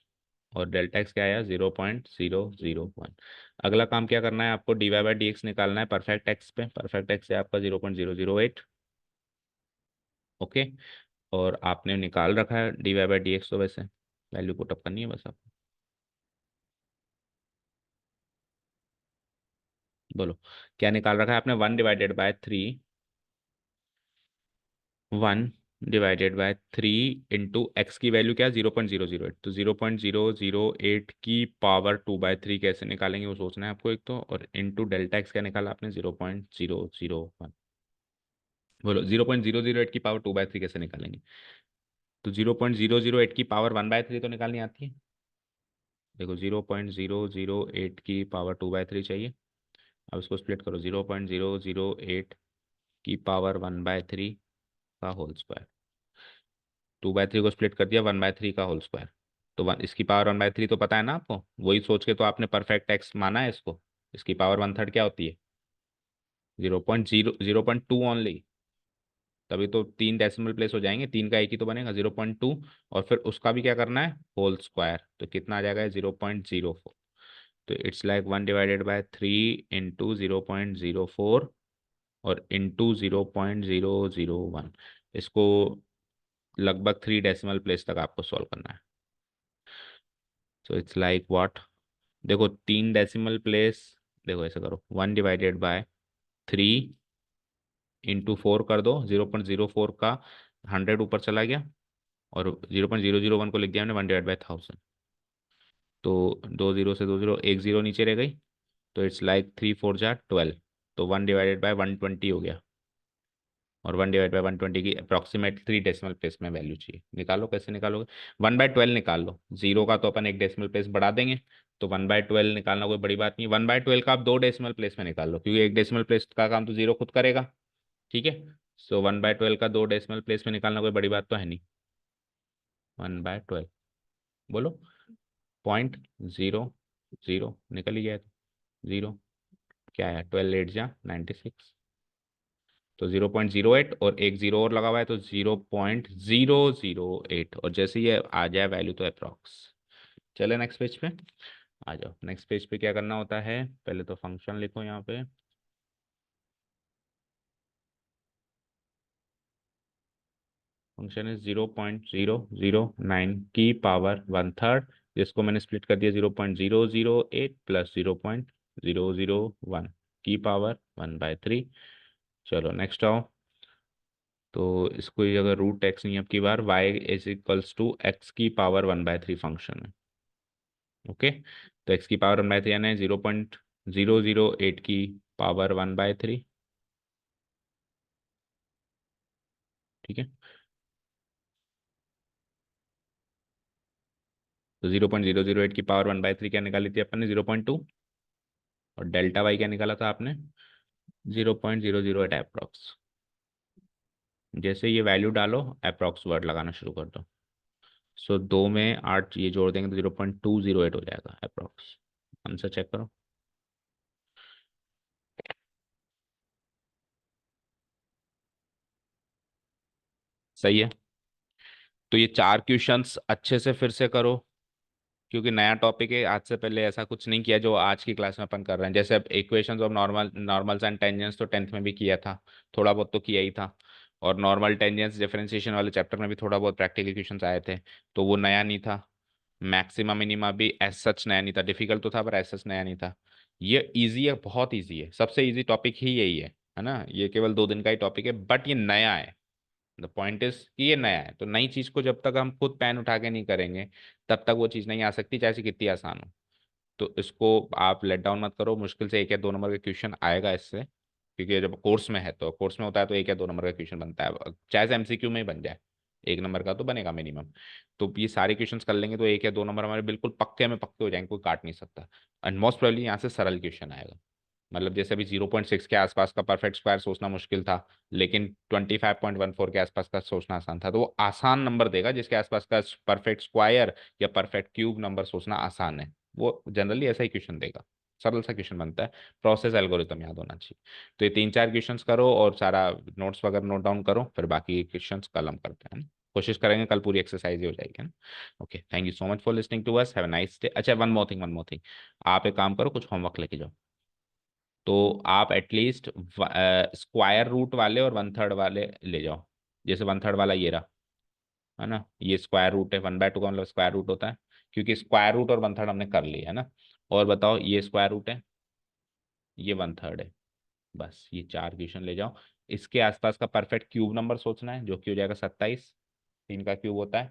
और डेल्टा एक्स क्या आया? 0.001। अगला काम क्या करना है आपको? dy/dx निकालना है परफेक्ट एक्स पे। परफेक्ट एक्स है आपका 0.008। ओके। और आपने निकाल रखा है dy/dx, तो वैसे वैल्यू पुटअप करनी है बस आपको। बोलो क्या निकाल रखा है आपने? 1/3 इंटू एक्स की वैल्यू क्या है? 0.008। तो 0.008 की पावर 2/3 कैसे निकालेंगे वो सोचना है आपको एक तो, और इंटू डेल्टा एक्स क्या निकाला आपने? 0.001। बोलो 0.008 की पावर 2/3 कैसे निकालेंगे? तो 0.008 की पावर 1/3 तो निकालनी आती है। देखो 0.008 की पावर 2/3 चाहिए। अब इसको स्प्लिट करो, 0.008 की पावर 1/3 का होल स्क्वायर। 2/3 को स्प्लिट कर दिया, 1/3 का होल स्क्वायर। तो इसकी पावर 1/3 तो पता है ना आपको, वही सोच के तो आपने परफेक्ट एक्स माना है इसको। इसकी पावर 1/3 क्या होती है? 0.2 ओनली। तभी तो 3 डेसिमल प्लेस हो जाएंगे, 3 का एक ही तो बनेगा 0.2। और फिर उसका भी क्या करना है? Whole square. तो कितना आ जाएगा? 0.04। तो इट्स लाइक 1/3 इंटू 0.04 और इंटू 0.001। इसको लगभग 3 डेसिमल प्लेस तक आपको सॉल्व करना है। So it's like what? देखो 3 डेसिमल प्लेस। देखो ऐसा करो, 1/3 इंटू 4 कर दो, 0.04 का 100 ऊपर चला गया, और 0.001 को लिख दिया हमने 1/1000। तो 2 जीरो से 2 जीरो, एक जीरो नीचे रह गई। तो इट्स लाइक 3 4 जा 12। तो 1/120 हो गया। और 1/120 की अप्रॉक्सीमेट 3 डेसिमल प्लेस में वैल्यू चाहिए। निकालो, कैसे निकालोगे? 1/12 निकाल लो, जीरो का तो अपन एक डेसिमल प्लेस बढ़ा देंगे। तो 1/12 निकालना कोई बड़ी बात नहीं। 1/12 का आप 2 डेसिमल प्लेस में निकाल लो, क्योंकि एक डेसिमल प्लेस का काम तो जीरो खुद करेगा। ठीक है। सो 1/12 का 2 डेसिमल प्लेस में निकालना कोई बड़ी बात तो है नहीं। 1/12 बोलो। 0.00 निकल ही गया। जीरो क्या है? 12 8 जा 96। तो 0.08 और एक जीरो और लगा हुआ है, तो 0.008। और जैसे ही ये आ जाए वैल्यू तो अप्रॉक्स। चले नेक्स्ट पेज पे। आ जाओ, नेक्स्ट पेज पे क्या करना होता है? पहले तो फंक्शन लिखो यहाँ पे। फंक्शन इज 0.009 की पावर 1/3, जिसको मैंने स्प्लिट कर दिया 0.008 प्लस 0.001 की पावर 1/3। चलो नेक्स्ट आओ। तो इसको ये अगर रूट एक्स नहीं, अब की बार y is equals to x की पावर 1/3 फंक्शन है। ओके। तो एक्स की पावर 1/3 यानी 0.008 की पावर 1/3। ठीक है। तो 0.008 की पावर 1/3 क्या निकाली थी अपन ने? 0.2। और डेल्टा वाई क्या निकाला था आपने? 0.008 अप्रॉक्स। जैसे ये वैल्यू डालो, अप्रॉक्स वर्ड लगाना शुरू कर दो। सो 2 में 8 ये जोड़ देंगे तो 0.208 हो जाएगा अप्रॉक्स। आंसर चेक करो। सही है। तो ये 4 क्वेश्चंस अच्छे से फिर से करो, क्योंकि नया टॉपिक है, आज से पहले ऐसा कुछ नहीं किया जो आज की क्लास में अपन कर रहे हैं। जैसे अब equations of normals and tangents तो 10th में भी किया था, थोड़ा बहुत तो किया ही था। और नॉर्मल टेंजेंट्स डिफरेंशिएशन वाले चैप्टर में भी थोड़ा बहुत प्रैक्टिकल क्वेश्चंस आए थे, तो वो नया नहीं था। मैक्सिमा मिनिमा भी एज सच नया नहीं था, डिफिकल्ट तो था पर एज सच नया नहीं था। ये इजी है, बहुत इजी है, सबसे इजी टॉपिक ही यही है ना। ये केवल 2 दिन का ही टॉपिक है, बट ये नया है। द पॉइंट इज कि ये नया है, तो नई चीज को जब तक हम खुद पेन उठा के नहीं करेंगे तब तक वो चीज नहीं आ सकती, चाहे से कितनी आसान हो। तो इसको आप लेट डाउन मत करो, मुश्किल से 1 या 2 नंबर का क्वेश्चन आएगा इससे, क्योंकि जब कोर्स में है, तो कोर्स में होता है तो 1 या 2 नंबर का क्वेश्चन बनता है, चाहे से एमसीक्यू में ही बन जाए, 1 नंबर का तो बनेगा मिनिमम। तो ये सारे क्वेश्चंस कर लेंगे तो 1 या 2 नंबर हमारे बिल्कुल पक्के में पक्के हो जाएंगे, कोई काट नहीं सकता। एंड मोस्ट प्रोबेबली यहाँ से सरल क्वेश्चन आएगा। मतलब जैसे अभी 0.6 के आसपास का परफेक्ट स्क्वायर सोचना मुश्किल था, लेकिन 25.14 के आसपास का सोचना आसान था, तो वो आसान नंबर देगा जिसके आसपास का परफेक्ट स्क्वायर या परफेक्ट क्यूब नंबर सोचना आसान है, वो जनरली ऐसा ही क्वेश्चन देगा। सरल सा क्वेश्चन बनता है, प्रोसेस एल्गोरिथम याद होना चाहिए। तो ये 3-4 क्वेश्चंस करो और सारा नोट्स वगैरह नोट डाउन करो, फिर बाकी क्वेश्चंस कल हम करते हैं ना? कोशिश करेंगे कल पूरी एक्सरसाइज ही हो जाएगी, है ना? Okay, thank you so much for listening to us, have a nice day. अच्छा, वन मोर थिंग, आप एक काम करो, कुछ होमवर्क लेके जाओ। तो आप एटलीस्ट स्क्वायर रूट वाले और 1/3 वाले ले जाओ। जैसे 1/3 वाला ये रहा, है ना, ये स्क्वायर रूट है, 1/2 का मतलब स्क्वायर रूट होता है, क्योंकि स्क्वायर रूट और 1/3 हमने कर लिया है ना। और बताओ, ये स्क्वायर रूट है, ये 1/3 है। बस ये 4 क्वेश्चन ले जाओ। इसके आसपास का परफेक्ट क्यूब नंबर सोचना है, जो कि हो जाएगा 27, 3 का क्यूब होता है,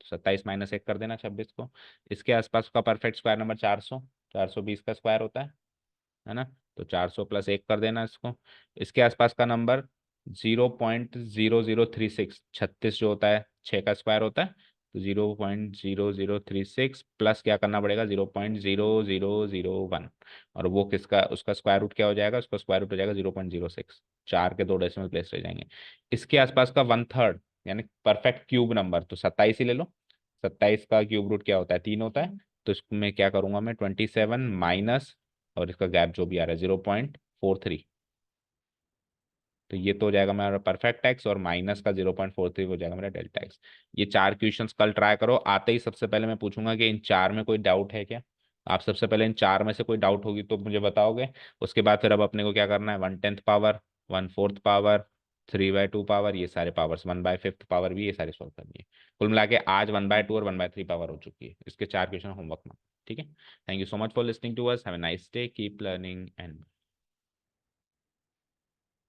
तो 27 - 1 कर देना 26 को। इसके आसपास का परफेक्ट स्क्वायर नंबर 400, 420 का स्क्वायर होता है ना, तो 400 + 1 कर देना इसको। इसके आसपास का नंबर 0.0036, 36 जो होता है 6 का स्क्वायर होता है, तो 0.0036 प्लस क्या करना पड़ेगा, 0.0001। और वो किसका, उसका स्क्वायर रूट क्या हो जाएगा, उसका स्क्वायर रूट हो जाएगा 0.06। 4 के 2 डेसिमल प्लेस रह जाएंगे। इसके आसपास का 1/3 यानी परफेक्ट क्यूब नंबर, तो 27 ही ले लो। 27 का क्यूब रूट क्या होता है, 3 होता है। तो इसमें क्या करूंगा मैं, 27 माइनस, और इसका गैप जो भी आ रहा है 0.43, तो ये तो हो जाएगा मेरा परफेक्ट एक्स, और माइनस का 0.43 हो जाएगा मेरा डेल्टा एक्स। ये 4 क्वेश्चंस कल ट्राई करो। आते ही सबसे पहले मैं पूछूंगा कि इन 4 में कोई डाउट है क्या। आप सबसे पहले इन 4 में से कोई डाउट होगी तो मुझे बताओगे। उसके बाद फिर अब अपने को क्या करना है, 1/10 पावर, 1/4 पावर, 3/2 पावर, ये सारे पावर्स, 1/5 पावर भी ये सारे सॉल्व करनी है। कुल मिला के आज 1/2 और 1/3 पावर हो चुकी है। इसके 4 क्वेश्चन होमवर्क में, ठीक है। Thank you so much for listening to us, have a nice day, keep learning and